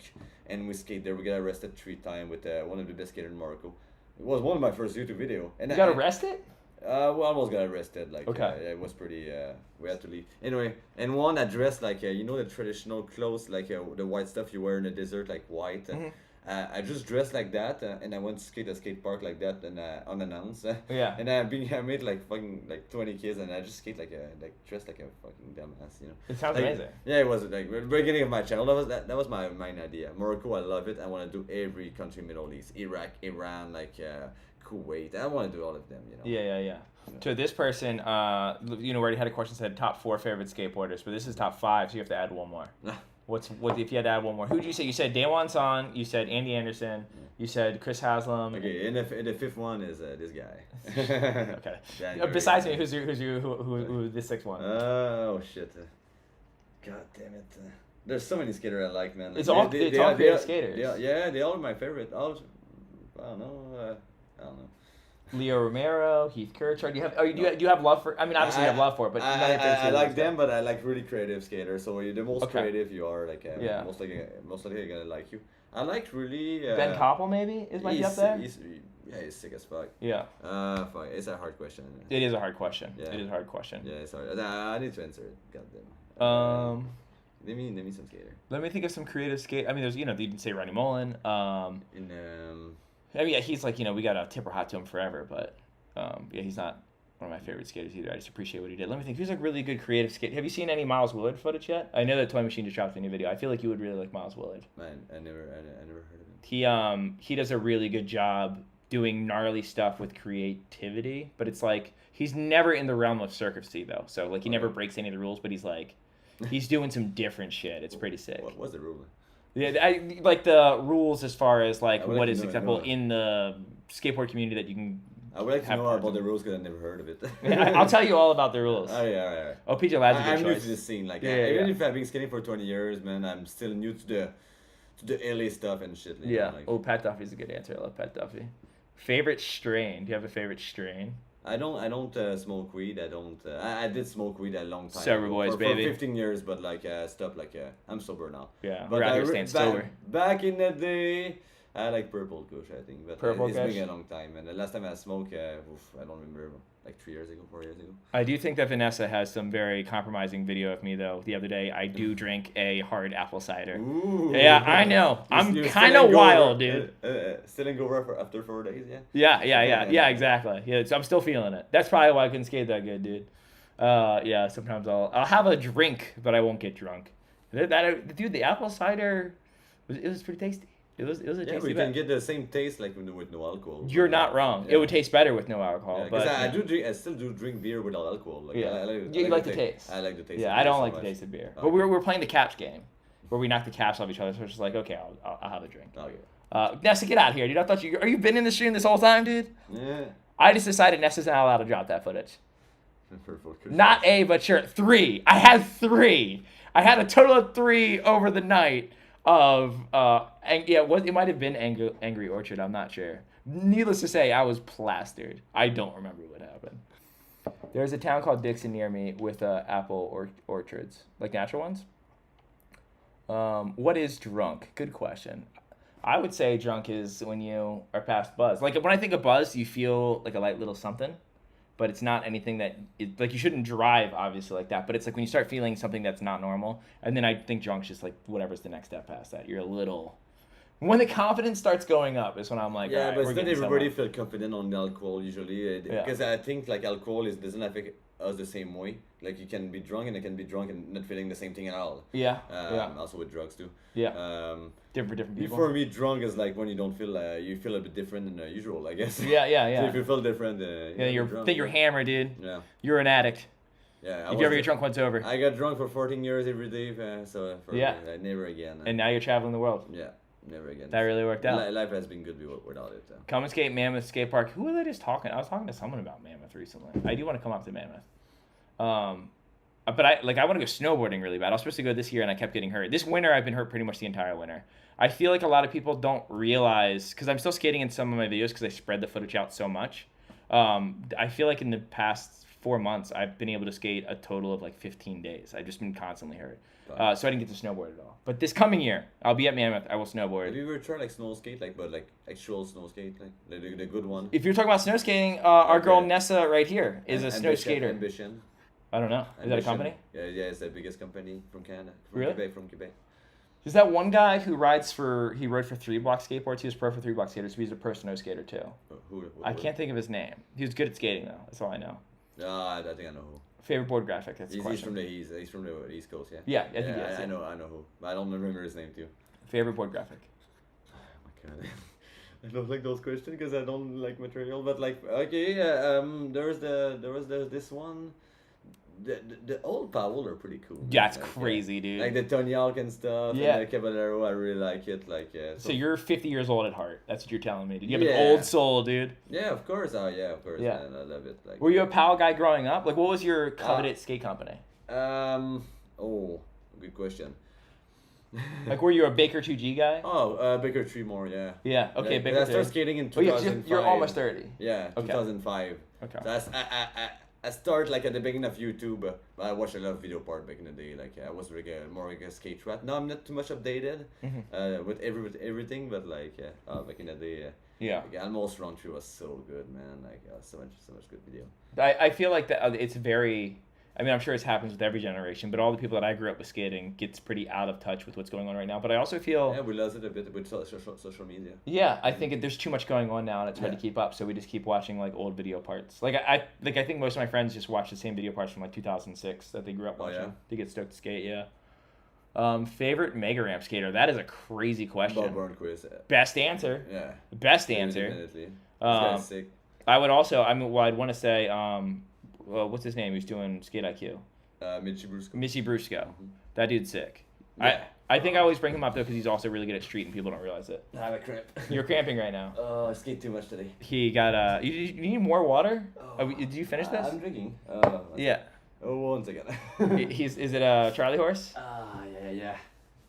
and we skate there. We got arrested 3 times with one of the best skaters in Morocco. It was one of my first YouTube video. And You got arrested? we almost got arrested. Like, Okay. it was pretty. We had to leave. Anyway, and one I dressed like you know the traditional clothes, like the white stuff you wear in the desert, like white. I just dressed like that, and I went to skate at a skate park like that, and unannounced. Yeah. And I made like fucking like 20 kids, and I just skate like dressed like a fucking dumbass, you know. It sounds Like, amazing. Yeah, it was like the beginning of my channel. That was my main idea. Morocco, I love it. I want to do every country, Middle East, Iraq, Iran, like Kuwait. I want to do all of them, you know. Yeah. So this person, we already had a question that said top 4 favorite skateboarders, but this is top 5, so you have to add one more. What if you had to add one more? Who did you say? You said Daewon Son. You said Andy Anderson. You said Chris Haslam. Okay, and the fifth one is this guy. Okay. January. Besides me, who's the 6th one? Oh shit! God damn it! There's so many skaters I like, man. Like, It's all creative skaters. They all are my favorite. I don't know. I don't know. Leo Romero, Heath Kirchard. Do you have love for? I mean, obviously you have love for it, but none of your favorite I skaters like are them, but I like really creative skaters. So you're the most Okay. creative you are, like Yeah. most likely gonna like you. I like really Ben Koppel maybe might be up there. He's sick as fuck. Yeah, Fuck, it's a hard question. it is a hard question. Yeah. It is a hard question. Yeah, it's hard. I need to answer it. Goddamn. Name me some skater. Let me think of some creative skate. I mean, there's you didn't say Ronnie Mullen. I mean, yeah, he's like we got to tip our hat to him forever, but yeah, he's not one of my favorite skaters either. I just appreciate what he did. Let me think. Who's like really good creative skate? Have you seen any Miles Willard footage yet? I know that Toy Machine just dropped a new video. I feel like you would really like Miles Willard. Man, I never heard of him. He does a really good job doing gnarly stuff with creativity, but it's like he's never in the realm of circusy though. So like he never breaks any of the rules, but he's doing some different shit. It's pretty sick. What was the rule? Yeah, I like the rules as far as like I would what like is to know- acceptable know. in the skateboard community that you can. I would like to have know parts about of the it. rules because I never heard of it. I'll tell you all about the rules. Oh yeah, alright. Oh, PJ Ladd's a good I'm new choice. to this scene. Like Yeah, even yeah. if I've been skating for 20 years, man, I'm still new to the LA stuff and shit. You Yeah. know, like, Oh, Pat Duffy's a good answer. I love Pat Duffy. Favorite strain? Do you have a favorite strain? I don't smoke weed. I don't. I did smoke weed a long time. Sober ago, boys, for baby. 15 years, but like stopped. Like I'm sober now. Yeah, But we're out I here re- staying back, sober. Back in the day, I like Purple Kush, I think. But Purple it's Kush? been a long time. And the last time I smoked, I don't remember, like 3 years ago, 4 years ago. I do think that Vanessa has some very compromising video of me though. The other day, I do drink a hard apple cider. Ooh. Yeah, I know. I'm You're kind still of in wild, Gover- dude. Still in Gover after 4 days, yeah? Yeah, exactly. Yeah, so I'm still feeling it. That's probably why I couldn't skate that good, dude. Yeah, sometimes I'll have a drink, but I won't get drunk. Dude, the apple cider, it was pretty tasty. It was a Yeah, tasty we bet. can get the same taste like with no alcohol. You're not wrong. Yeah. It would taste better with no alcohol. Because but I still do drink beer without alcohol. Like, Yeah. I like, You like the taste. I like the taste. Yeah, of I beer don't so like the much. taste of beer. Oh. But we're playing the caps game, where we knock the caps off each other. So it's just like, okay, I'll have a drink. Okay. Nessa, get out of here, dude. I thought are you been in the stream this whole time, dude? Yeah. I just decided Nessa's not allowed to drop that footage. Purple Kush. Not a, but sure. 3. I had 3. I had a total of 3 over the night of, and yeah, it might have been Angry Orchard. I'm not sure. Needless to say, I was plastered. I don't remember what happened. There's a town called Dixon near me with apple orchards, like natural ones. What is drunk? Good question. I would say drunk is when you are past buzz. Like when I think of buzz, you feel like a light little something, but it's not anything like you shouldn't drive obviously like that. But it's like when you start feeling something that's not normal, and then I think drunk's just like whatever's the next step past that. You're a little. When the confidence starts going up is when I'm like, Yeah, all right, but we're still getting everybody somewhere. feel confident on the alcohol usually. Yeah. Because I think like alcohol doesn't affect us the same way. Like you can be drunk and I can be drunk and not feeling the same thing at all. Yeah, Also with drugs too. yeah. Different people. For me, drunk is like when you don't feel you feel a bit different than usual, I guess. Yeah. So if you feel different, Yeah, you're drunk, think you're hammered, dude. Yeah. You're an addict. Yeah. If you ever get drunk once over, I got drunk for 14 years every day, Yeah. never again. and now you're traveling the world. Yeah, never again. That really worked out. Life has been good without it. Come and skate Mammoth Skate Park. Who was I just talking? I was talking to someone about Mammoth recently. I do want to come up to Mammoth. But I want to go snowboarding really bad. I was supposed to go this year and I kept getting hurt. This winter I've been hurt pretty much the entire winter. I feel like a lot of people don't realize, because I'm still skating in some of my videos because I spread the footage out so much. I feel like in the past 4 months I've been able to skate a total of like 15 days. I've just been constantly hurt. So I didn't get to snowboard at all. But this coming year, I'll be at Mammoth. I will snowboard. Have you ever tried like snow skate, but actual snow skate, like the good one? If you're talking about snow skating, our girl Okay. Nessa right here is a snow skater. Ambition. I don't know. Is that a company? Yeah, it's the biggest company from Canada. Really? From Quebec. Is that one guy who rode for 3 block skateboards? He was pro for 3 block skaters. So he's a pro snow skater too. Who? I can't think of his name. He was good at skating though. That's all I know. I think I know who. Favorite board graphic. That's the He's question. from the east. He's from the East Coast. Yeah. Yeah, I think he is, I yeah. know who. But I don't remember his name too. Favorite board graphic. Oh my god. I don't like those questions because I don't like material. But like, okay, there was this one. The old Powell are pretty cool. Yeah, it's Like, crazy, dude. Like the Tony Hawk and stuff. Yeah. And the Caballero, I really like it. Like So you're 50 years old at heart. That's what you're telling me, dude. You have Yeah. an old soul, dude. Yeah, of course. Oh yeah, of course. Yeah. Man, I love it. Like. Were you a PAL guy growing up? Like, what was your coveted skate company? Oh, good question. Like, were you a Baker 2G guy? Oh, Baker 3 more, yeah. Yeah. Okay, Like, Baker I 3. started skating in Oh, 2005. you're almost 30. Yeah, Okay. 2005. Okay. So I started like at the beginning of YouTube. I watched a lot of video part back in the day. Like I was like more like a skate rat. Now I'm not too much updated with everything, but like back in the day, Yeah. like, almost run through was so good, man. Like so much good video. I feel like that it's very. I mean, I'm sure it happens with every generation, but all the people that I grew up with skating gets pretty out of touch with what's going on right now. But I also feel. Yeah, we lost it a bit with social media. Yeah, I think there's too much going on now, and it's hard Yeah. to keep up. So we just keep watching like old video parts. Like I think most of my friends just watch the same video parts from like 2006 that they grew up Oh, watching yeah? to get stoked to skate. Yeah. Favorite mega ramp skater? That is a crazy question. Bob Burnquist. Best answer. Yeah. Best answer. Definitely. This Um, guy's sick. I would also. I mean, well, I'd want to say. What's his name? Who's doing Skate IQ? Mitchy Brusco. Missy Brusco. That dude's sick. Yeah. I think I always bring him up though because he's also really good at street and people don't realize it. I have a cramp. You're cramping right now. Oh, I skate too much today. He got you need more water? Did you finish this? I'm drinking. Yeah. Oh, 1 second. Is it a Charlie horse? Yeah.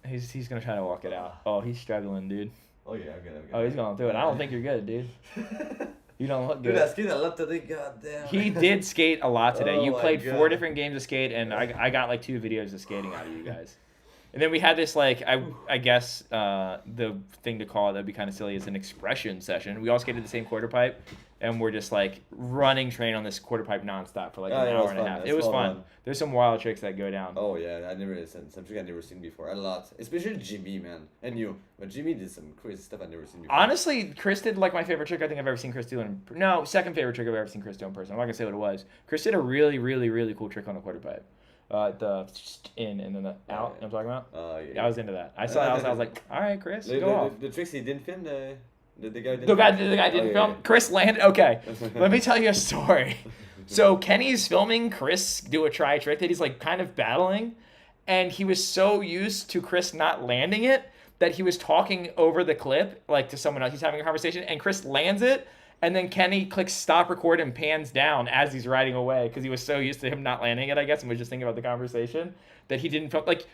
He's gonna try to walk it out. Oh, he's struggling, dude. Oh yeah, I'm good. Oh, he's going through it. I don't think you're good, dude. You don't look Dude, I good. skated a lot today. Goddamn. He did skate a lot today. Oh You my played God. 4 different games of skate, and I got like 2 videos of skating out of you guys. And then we had this like I guess the thing to call it that'd be kind of silly is an expression session. We all skated the same quarter pipe, and we're just like running train on this quarter pipe nonstop for like an it hour was and a fun. half. It's It was fun, fun. man. There's some wild tricks that go down. Oh yeah, something I've never seen before. A lot, especially Jimmy, man, and you. But Jimmy did some crazy stuff I've never seen before. Honestly, Chris did like my favorite trick I think I've ever seen Chris do second favorite trick I've ever seen Chris do in person. I'm not gonna say what it was. Chris did a really, really, really cool trick on the quarter pipe. The in and then the out. You know what I'm talking about? Yeah. Yeah, I was into that. I was like, all right, Chris, The, go the, off. the tricks he didn't film. The guy didn't. The guy film? didn't Oh, film. yeah. Chris landed. Okay, let me tell you a story. So Kenny's filming Chris do a try trick that he's like kind of battling, and he was so used to Chris not landing it that he was talking over the clip like to someone else. He's having a conversation, and Chris lands it, and then Kenny clicks stop record and pans down as he's riding away because he was so used to him not landing it, I guess, and was just thinking about the conversation that he didn't film. Like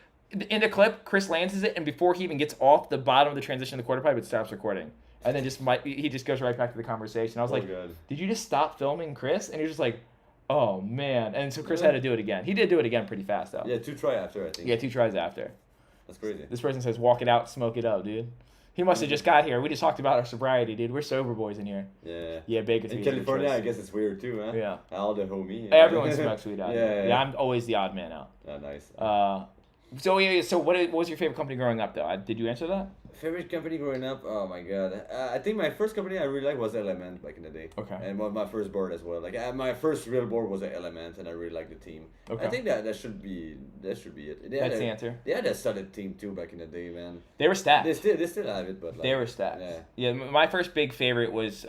in the clip, Chris lands it, and before he even gets off the bottom of the transition of the quarter pipe, it stops recording. And then he just goes right back to the conversation. I was like, God. did you just stop filming Chris? And he was just like, oh, man. And so Chris had to do it again. He did do it again pretty fast, though. Yeah, 2 try after I think. Yeah, 2 tries after. That's crazy. This person says, walk it out, smoke it up, dude. He must have just got here. We just talked about our sobriety, dude. We're sober boys in here. Yeah. Yeah, Baker. In California, I guess it's weird too, huh? Yeah. All the homie. Everyone smokes weed out here. Yeah. I'm always the odd man out. Oh, nice. So what was your favorite company growing up, though? Did you answer that? Favorite company growing up? Oh my god. I think my first company I really liked was Element back in the day. Okay. And my first board as well. Like my first real board was an Element, and I really liked the team. Okay. I think that should be it. That's the answer. They had a solid team too back in the day, man. They were stacked. They still have it, but like, They were stacked. Yeah. Yeah, my first big favorite was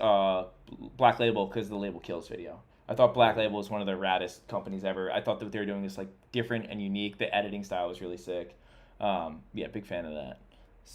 Black Label because the Label Kills video. I thought Black Label was one of the raddest companies ever. I thought that they were doing this like different and unique. The editing style was really sick. Yeah, big fan of that.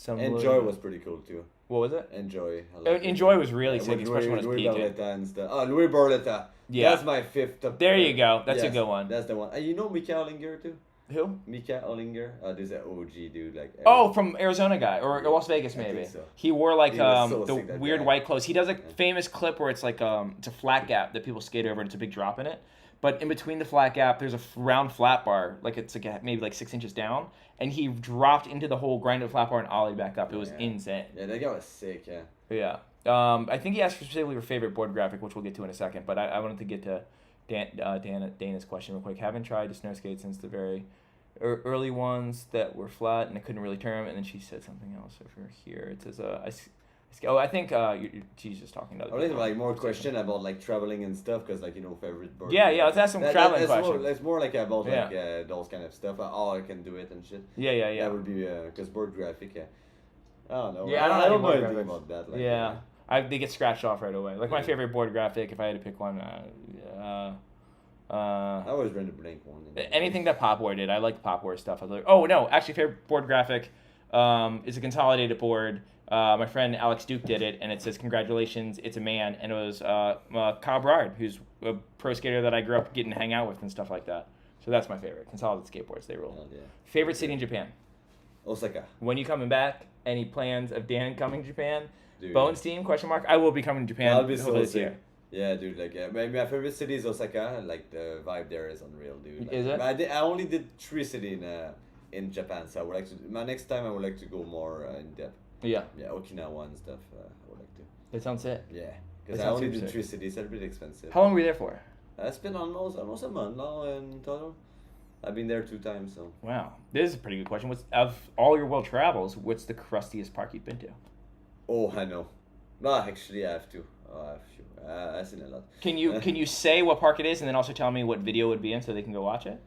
Enjoy was pretty cool too. What was it? Enjoy. Enjoy was really sick, with especially when it was Louis peaking. Barletta and stuff. Oh, Louis Barletta. Yeah. That's my fifth. There you go. That's a Yes, good one. That's the one. You know Mika Ollinger too? Who? Mika Ollinger? There's an OG dude. Like. Oh, from Arizona guy or Las Vegas maybe. think so. He wore like He was so the sick, that weird guy. white clothes. He does a famous clip where it's like it's a flat gap that people skate over and it's a big drop in it. But in between the flat gap, there's a round flat bar, like it's like maybe like 6 inches down, and he dropped into the hole, grinded the flat bar, and ollied back up. It was insane. Yeah, that guy was sick. Yeah. Yeah. I think he asked specifically for favorite board graphic, which we'll get to in a second. But I wanted to get to Dana's question real quick. Haven't tried to snow skate since the very early ones that were flat, and I couldn't really turn them. And then she said something else over here. It says I think she's just talking to other I think people. like more question about like traveling and stuff, cause like favorite board. Yeah, let's ask some traveling questions. It's more like about Yeah. like those kind of stuff. I can do it and shit. Yeah. That would be cause board graphic. Yeah. I don't know. Yeah, I don't know board anything graphics. about that. Like, Yeah. They get scratched off right away. Like my Yeah. favorite board graphic, if I had to pick one, I always ran the blank one. anything that Popware did. I like Popware stuff. I was like, oh no, actually, favorite board graphic is a consolidated board. My friend Alex Duke did it, and it says congratulations, it's a man, and it was Kyle Brard, who's a pro skater that I grew up getting to hang out with and stuff like that. So that's my favorite. Consolidated skateboards, they rule. Oh, yeah. Favorite city in Japan? Osaka. When you coming back? Any plans of Dan coming to Japan? Dude. Bones team? Question mark. I will be coming to Japan. I'll be hopefully so this sick. year. Yeah, dude. Like, my favorite city is Osaka. Like, the vibe there is unreal, dude. Like, Is it? But I only did 3 cities in Japan, so I would like to. My next time, I would like to go more in depth. Yeah. Yeah, Okinawa and stuff. I would like to. That sounds it. Yeah, That because I sounds only super did sick. 3 cities. They're pretty expensive. How long were you there for? It's been almost a month now in total. I've been there 2 times, so. Wow. This is a pretty good question. What's of all your world travels, what's the crustiest park you've been to? Oh, I know. No, actually, I have to. Oh, I have to. I've seen a lot. Can you say what park it is and then also tell me what video it would be in so they can go watch it?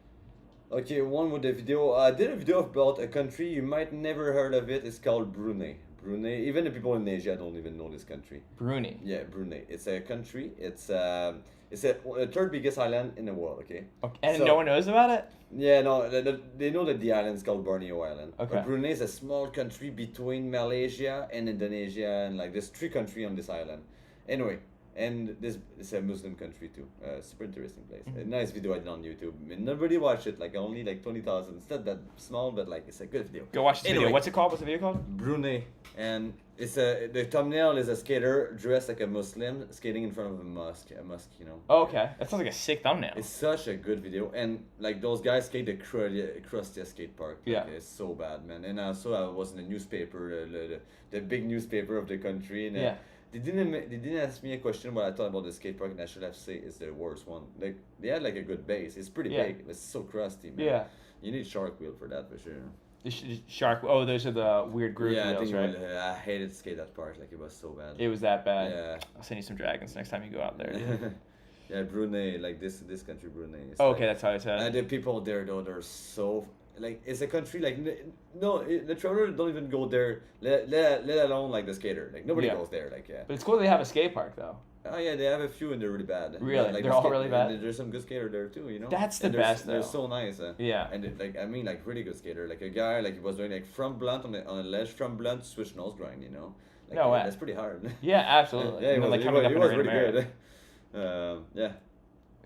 Okay, one with the video. I did a video about a country you might never heard of it. It's called Brunei. Brunei. Even the people in Asia don't even know this country. Brunei. Yeah, Brunei. It's a country. It's a 3rd biggest island in the world. Okay. Okay. And So- no one knows about it? Yeah, no, they know that the island is called Borneo Island. Okay. But Brunei is a small country between Malaysia and Indonesia, and like there's 3 countries on this island. Anyway, and this is a Muslim country too. Super interesting place. A nice video I did on YouTube. I mean, nobody watched it. Like only like 20,000. It's not that small, but like it's a good video. Go watch this Anyway. video. What's it called? What's the video called? Brunei, and the thumbnail is a skater dressed like a Muslim skating in front of a mosque, you know. Oh, okay. That sounds like a sick thumbnail. It's such a good video, and like those guys skate the crustiest skate park. Like, Yeah. it's so bad, man. And also I was in the newspaper, the big newspaper of the country, and Yeah. they didn't ask me a question what I thought about the skate park, and I should have said it's the worst one. Like they had like a good base. It's pretty Yeah. big. It's so crusty, man. Yeah. You need shark wheel for that for sure. The shark. Oh, those are the weird groove Yeah, I wheels, think right? I hated to skate that part. Like it was so bad. It was that bad. Yeah. I'll send you some dragons next time you go out there. Yeah, Brunei, like this country, Brunei. Is Oh, like, okay, that's how I said and it. the people there, though, they're so like it's a country like the traveler don't even go there. Let alone like the skater. Like nobody Yeah. goes there. Like yeah. But it's cool they have a skate park, though. Oh yeah, they have a few and they're really bad. Really? Like, They're the all really bad? and there's some good skater there too, you know. That's the And they're- best, They're though. so nice. Yeah. And like I mean, like really good skater. Like a guy like he was doing like front blunt on a ledge, front blunt switch nose grind. You know. Like, No way. That's pretty hard. Yeah, absolutely. Yeah, And then, like he coming up he in was a really random area. good. Yeah.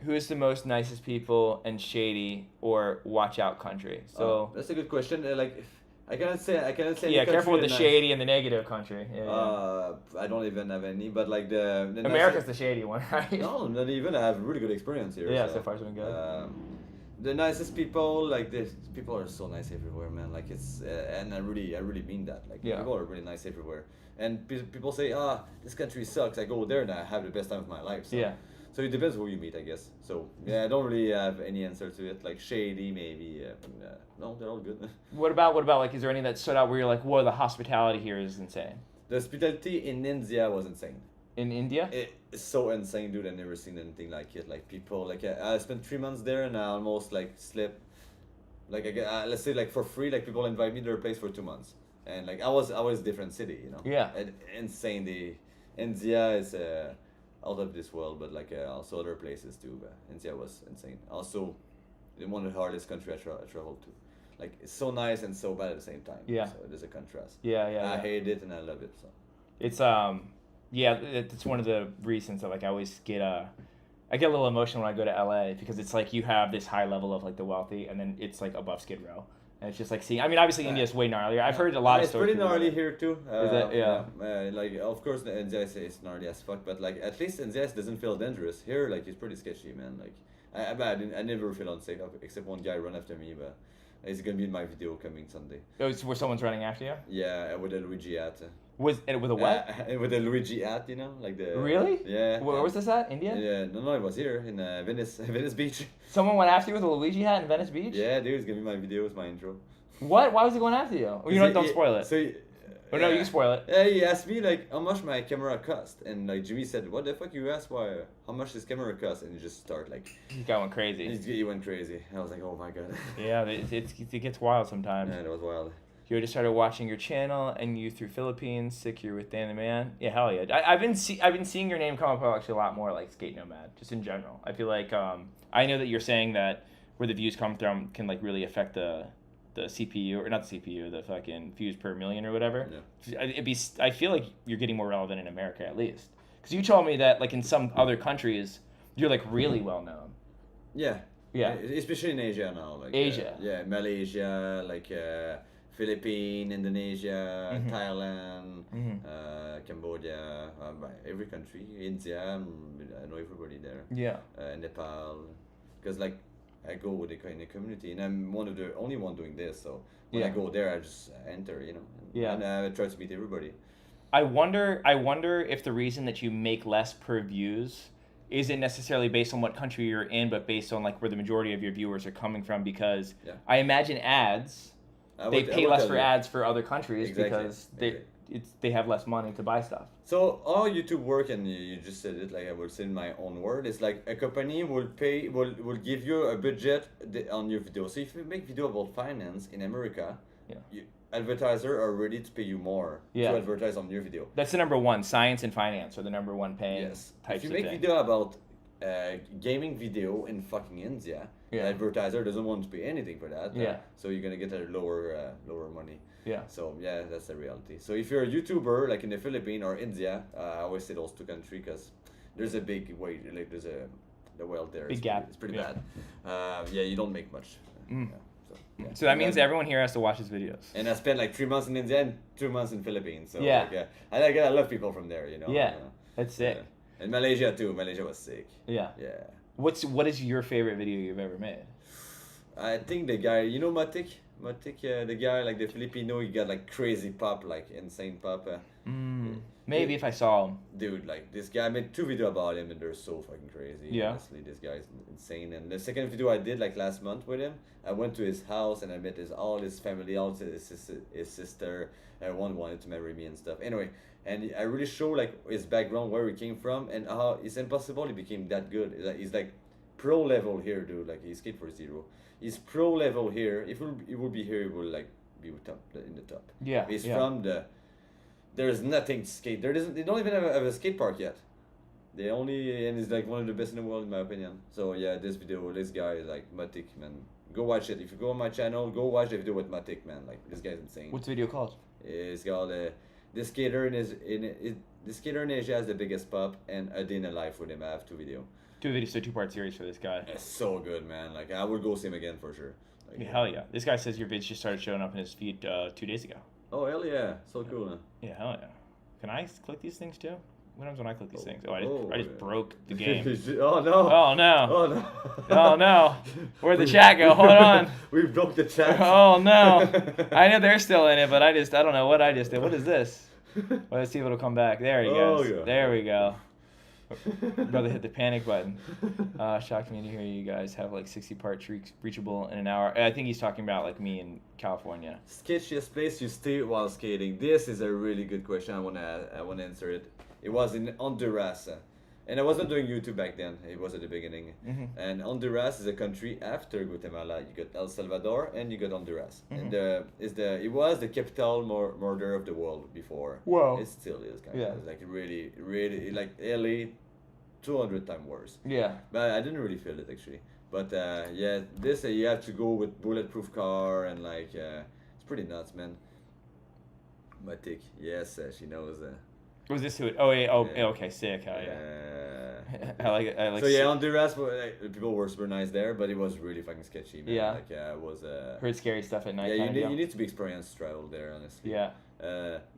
Who's the most nicest people and shady or watch out country? So that's a good question. Like, I cannot say. yeah, any careful with the country shady and the negative country. Yeah, I don't even have any, but like the America's the shady one, right? no, not even. I have really good experience here. Yeah, so far it's been good. The nicest people, like this, people are so nice everywhere, man. Like it's, and I really mean that. Like Yeah. people are really nice everywhere. And people say, this country sucks. I go there and I have the best time of my life. So. Yeah. So it depends who you meet, I guess. So yeah, I don't really have any answer to it. Like shady, maybe. No, they're all good. What about like? Is there any that stood out where you're like, whoa, the hospitality here is insane? The hospitality in India was insane. In India? It's so insane, dude. I've never seen anything like it. Like people, like I spent 3 months there and I almost like slept. Like I get, let's say like for free, like people invite me to their place for 2 months, and like I was different city, you know. Yeah. And insane. India is out of this world, but like also other places too. But India was insane. Also, one of the hardest country I traveled to. Like it's so nice and so bad at the same time. Yeah. So there's a contrast. Yeah. I hate it and I love it. So. It's yeah, it's one of the reasons that like I always get I get a little emotional when I go to LA because it's like you have this high level of like the wealthy and then it's like above Skid Row. And it's just like seeing. I mean, obviously India's way gnarlier. I've heard a lot of It's stories. pretty people gnarly about it. here too. Is it? Yeah. Like of course the India is gnarly as fuck, but like at least India doesn't feel dangerous. Here, like it's pretty sketchy, man. Like I never feel unsafe except one guy run after me, but it's gonna be in my video coming Sunday. Oh, it's where someone's running after you. Yeah, with a Luigi hat. With a what? With a Luigi hat, you know, like the. Really? Yeah. Where was this at? India? Yeah, no, it was here in Venice Beach. Someone went after you with a Luigi hat in Venice Beach? Yeah, dude, it's gonna be my video, it's my intro. What? Why was he going after you? You know, don't spoil it. So, Oh no, you can spoil it. Yeah, he asked me like how much my camera cost, and like Jimmy said, "What the fuck you asked? Why? How much this camera cost?" And he just started like. He got one crazy. He went crazy. I was like, "Oh my god." Yeah, it gets wild sometimes. Yeah, that was wild. You just started watching your channel, and you through Philippines, sick. You're with Dan the Man. Yeah, hell yeah. I've been seeing your name come up actually a lot more, like Skate Nomad, just in general. I feel like I know that you're saying that where the views come from can like really affect the CPU, or not the CPU, the fucking views per million or whatever. Yeah. I feel like you're getting more relevant in America at least, because you told me that like in some other countries you're like really well known. Yeah. Yeah. Especially in Asia now, like Asia. yeah, Malaysia, like Philippines, Indonesia, Mhm. Thailand, Mhm. Cambodia, every country, India. I know everybody there. Yeah. Nepal, because like I go with in the community, and I'm one of the only one doing this. So when I Yeah. go there, I just enter, you know, Yeah. and I try to meet everybody. I wonder if the reason that you make less per views isn't necessarily based on what country you're in, but based on like where the majority of your viewers are coming from. Because Yeah. I imagine ads, I they would- I pay would less tell for you. ads for other countries Exactly, because exactly. they have less money to buy stuff. So how YouTube work, and you just said it, like I will say in my own word, it's like a company will give you a budget on your video. So if you make video about finance in America, Yeah. advertisers are ready to pay you more Yeah. to advertise on your video. That's the number one. Science and finance are the number one paying Yes. types If you of make things. video about gaming video in fucking India, Yeah. the advertiser doesn't want to pay anything for that. Yeah. So you're gonna get a lower money. Yeah. So yeah, that's the reality. So if you're a YouTuber like in the Philippines or India, I always say those two countries because there's a big wait, like there's the wealth there. Big is gap. It's pretty Yeah. bad. Yeah, you don't make much. Mm. Yeah, so, yeah. So that means And- everyone here has to watch his videos. And I spent like 3 months in India and 2 months in Philippines. So Yeah. like, I love people from there. You know. Yeah. That's sick. And Malaysia too. Malaysia was sick. Yeah. Yeah. What is your favorite video you've ever made? I think the guy, you know Matik, the guy like the Filipino, he got like crazy pop, like insane pop. Maybe if I saw him. Dude, like this guy, I made 2 videos about him and they're so fucking crazy. Yeah. Honestly, this guy's insane. And the second video I did like last month with him, I went to his house and I met all his family, all his sister. One wanted to marry me and stuff. Anyway, and I really show like his background, where he came from, and how it's impossible he became that good. He's like pro level here, dude. Like he skate for zero. He's pro level here. If he would be here, he would like be top in the top. Yeah. He's yeah. from the. There's nothing to skate. They don't even have a skate park yet. And he's like one of the best in the world in my opinion. So yeah, this guy is like Matik, man. Go watch it. If you go on my channel, go watch the video with Matik, man. Like this guy's insane. What's the video called? It's called the skater the skater in Asia has the biggest pop, and a day in a life with him. I have 2 videos. 2 videos, so 2-part series for this guy. It's so good, man. Like I would go see him again for sure. Like, Hell yeah. This guy says your vids just started showing up in his feed 2 days ago. Oh hell yeah, so cool, man. Yeah, hell yeah. Can I click these things too? What happens when I click these things? Oh, I just yeah. broke the game. Oh no. Oh no. Oh no. Oh no. Where'd the chat go? Hold on. We broke the chat. Oh no. I know they're still in it, but I don't know what I just did. What is this? Well, let's see if it'll come back. There he goes. yeah. There we go. Brother hit the panic button. Shocked me to hear you guys have like 60 parts reachable in an hour. I think he's talking about like me in California. Sketchiest place you stay while skating. This is a really good question. I wanna answer it. It was in Honduras, and I wasn't doing YouTube back then. It was at the beginning. Mhm. And Honduras is a country after Guatemala. You got El Salvador and you got Honduras. And it was the capital murder of the world before. Whoa. It still is kind Yeah. of. It's like really like LA, 200 times worse. Yeah. But I didn't really feel it actually. But yeah, this you have to go with bulletproof car and like it's pretty nuts, man. Matik, yes, she knows. Was this who it? Oh, yeah. Oh, Yeah. okay. Sick. Hell yeah. Yeah. I like it. I like So yeah, Honduras, people were super nice there, but it was really fucking sketchy, man. Yeah. Like it was. Heard scary stuff at night. Yeah, kind of you need to be experienced to travel there, honestly. Yeah.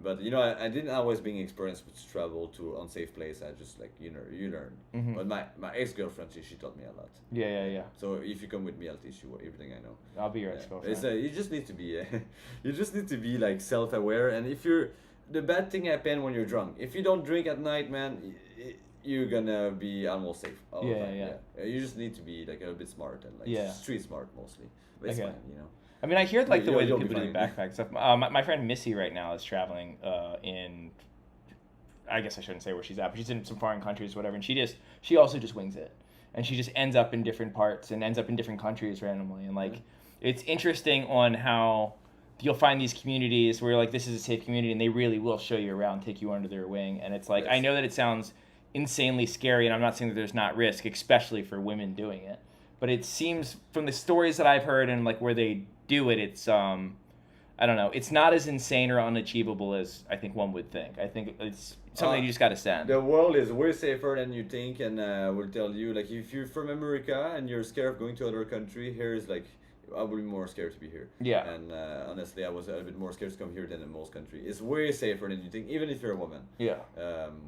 But you know, I didn't always being experienced with travel to unsafe place. I just like you learn. Mhm. But my ex-girlfriend, she taught me a lot. Yeah. So if you come with me, I'll teach you everything I know. I'll be your Yeah. ex-girlfriend. It's you just need to be like self-aware, and if you're the bad thing happen when you're drunk. If you don't drink at night, man, you're gonna be almost safe all the Yeah, time. yeah. You just need to be like a bit smart and like Yeah. street smart mostly. But it's Okay. fine, you know. I mean, I hear like the way that you'll be people do fine. backpack stuff. My friend Missy right now is traveling in. I guess I shouldn't say where she's at, but she's in some foreign countries, whatever. And she also just wings it, and she just ends up in different parts and ends up in different countries randomly. And like, it's interesting on how you'll find these communities where like this is a safe community, and they really will show you around, take you under their wing. And it's like I know that it sounds insanely scary, and I'm not saying that there's not risk, especially for women doing it. But it seems from the stories that I've heard and like where they do it, it's I don't know, it's not as insane or unachievable as I think one would think. I think it's something you just got to send. The world is way safer than you think, and I will tell you, like if you're from America and you're scared of going to another country, here's like I would be more scared to be here. Yeah. And honestly, I was a little bit more scared to come here than in most countries. It's way safer than you think, even if you're a woman. Yeah.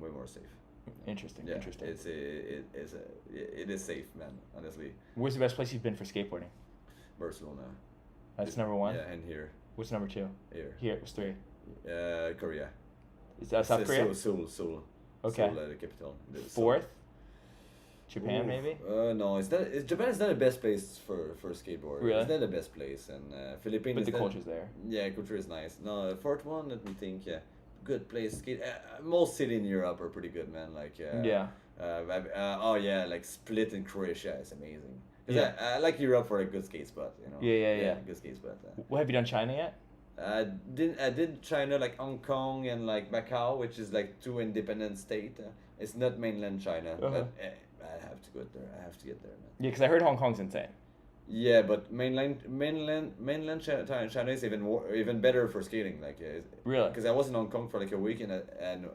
Way more safe. Interesting. Yeah, Interesting. it is safe, man. Honestly, Where's the best place you've been for skateboarding? Barcelona. That's number one. Yeah, and here. What's number two? Here. Here, it was three. Korea. Is that South Korea? Seoul. Okay. Seoul, the capital. Fourth? Japan, Ooh, maybe? No, Japan is not the best place for skateboard. Really? It's not the best place, and Philippines. But the is not- culture's there. Yeah, culture is nice. No, the fourth one, let me think. Yeah, good place. Skate. Most cities in Europe are pretty good, man. Like Yeah. oh yeah, like Split in Croatia is amazing. 'Cause Yeah. I like Europe for a good skate spot. You know. Yeah. Good skate spot. Well, have you done China yet? I did China, like Hong Kong and like Macau, which is like two independent states. It's not mainland China, Uh-huh. but I have to go there. I have to get there, man. Yeah, because I heard Hong Kong's insane. Yeah, but mainland China is even better for skating. Like Really? because I was in Hong Kong for like a week, and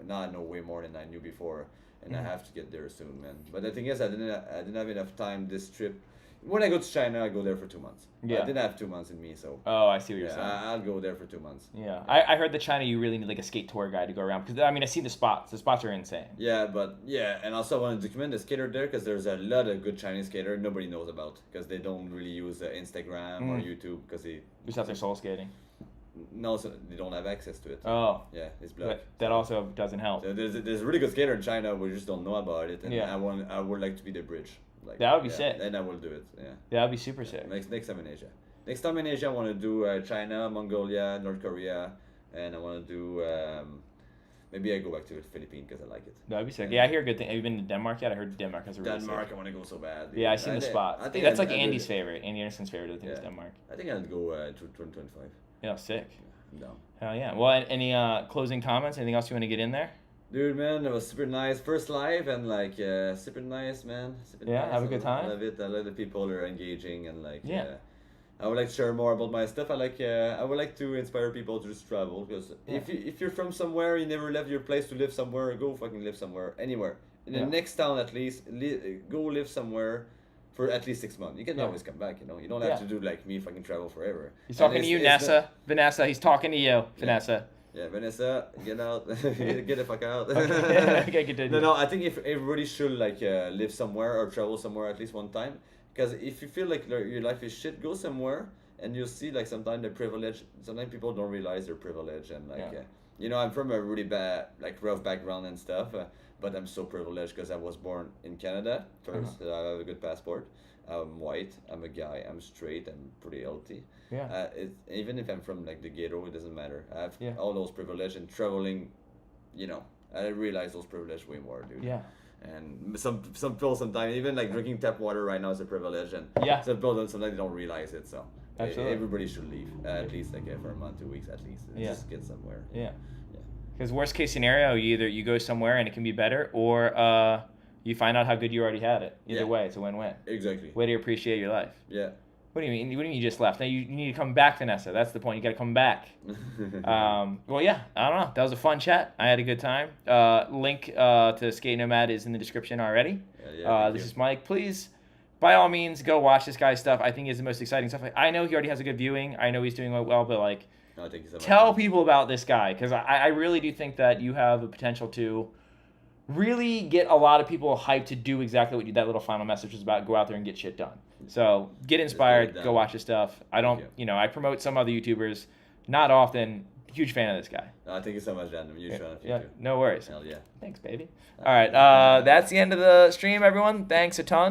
now I know way more than I knew before, and I have to get there soon, man. But the thing is, I didn't have enough time this trip. When I go to China, I go there for 2 months. Yeah. I didn't have 2 months in me, so Oh, I see what you're yeah, saying. I'll go there for 2 months. Yeah, I heard that China, you really need like a skate tour guide to go around. Because, I mean, I see the spots. The spots are insane. Yeah, and also I want to document the skater there because there's a lot of good Chinese skater nobody knows about because they don't really use Instagram or YouTube because they Just out there soul skating. no, so they don't have access to it. Oh, Yeah, it's blocked. that also doesn't help. So there's a really good skater in China, we just don't know about it, and Yeah. I would like to be the bridge. Like That would be yeah, sick. and I will do it. Yeah. That would be super sick. Next time in Asia. Next time in Asia, I want to do China, Mongolia, North Korea, and I want to do maybe I go back to the Philippines because I like it. That would be sick. Yeah, I hear good things. Have you been to Denmark yet? I heard Denmark has a really Denmark, sick. I want to go so bad. Yeah, I've seen the spots. I think That's I'd- like I'd do Andy's it. favorite. Andy Anderson's favorite, I think, is Yeah. Denmark. I think I'd go to 2025. Yeah, sick. I'm down. Hell yeah. Well, any closing comments? Anything else you want to get in there? Dude, man, it was super nice. First live and like super nice, man. Super Yeah, nice. have a good time? I love it. I love the people who are engaging and like. Yeah. I would like to share more about my stuff. I would like to inspire people to just travel because if you're from somewhere, you never left your place to live somewhere, go fucking live somewhere, anywhere. In the next town at least, go live somewhere for at least 6 months. You can always come back, you know. You don't have to do like me, fucking travel forever. He's talking to you, Vanessa. Vanessa, he's talking to you, Vanessa. Yeah, Vanessa, get out, get the fuck out. Okay, continue. No, I think if everybody should like live somewhere or travel somewhere at least one time, because if you feel like your life is shit, go somewhere and you'll see like sometimes the privilege. Sometimes people don't realize their privilege and like, you know, I'm from a really bad like rough background and stuff, but I'm so privileged because I was born in Canada first. I have a good passport. I'm white. I'm a guy. I'm straight. I'm pretty healthy. Yeah. Even if I'm from like the ghetto, it doesn't matter. I have Yeah. all those privilege and traveling. You know, I realize those privilege way more, dude. Yeah. And some people sometimes even like drinking tap water right now is a privilege, and Yeah. some people sometimes they don't realize it. So Absolutely. everybody should leave at least like for a month, 2 weeks at least. Yeah. Just get somewhere. Yeah. Because worst case scenario, you go somewhere and it can be better, or you find out how good you already had it. Either way, it's a win-win. Exactly. Way to appreciate your life. Yeah. What do you mean? What do you mean you just left? Now you need to come back, Vanessa. That's the point. You got to come back. Well, yeah. I don't know. That was a fun chat. I had a good time. Link to Skate Nomad is in the description already. This is Mike. Please, by all means, go watch this guy's stuff. I think he has the most exciting stuff. I know he already has a good viewing. I know he's doing well, but like, No, thank you so much. tell people about this guy because I really do think that you have the potential to really get a lot of people hyped to do exactly what that little final message was about. Go out there and get shit done. So get inspired. Go watch his stuff. I don't, I promote some other YouTubers, not often. Huge fan of this guy. Thank you so much, Dan. I'm a huge fan of you too. No worries. Hell yeah. Thanks, baby. All right, that's the end of the stream, everyone. Thanks a ton.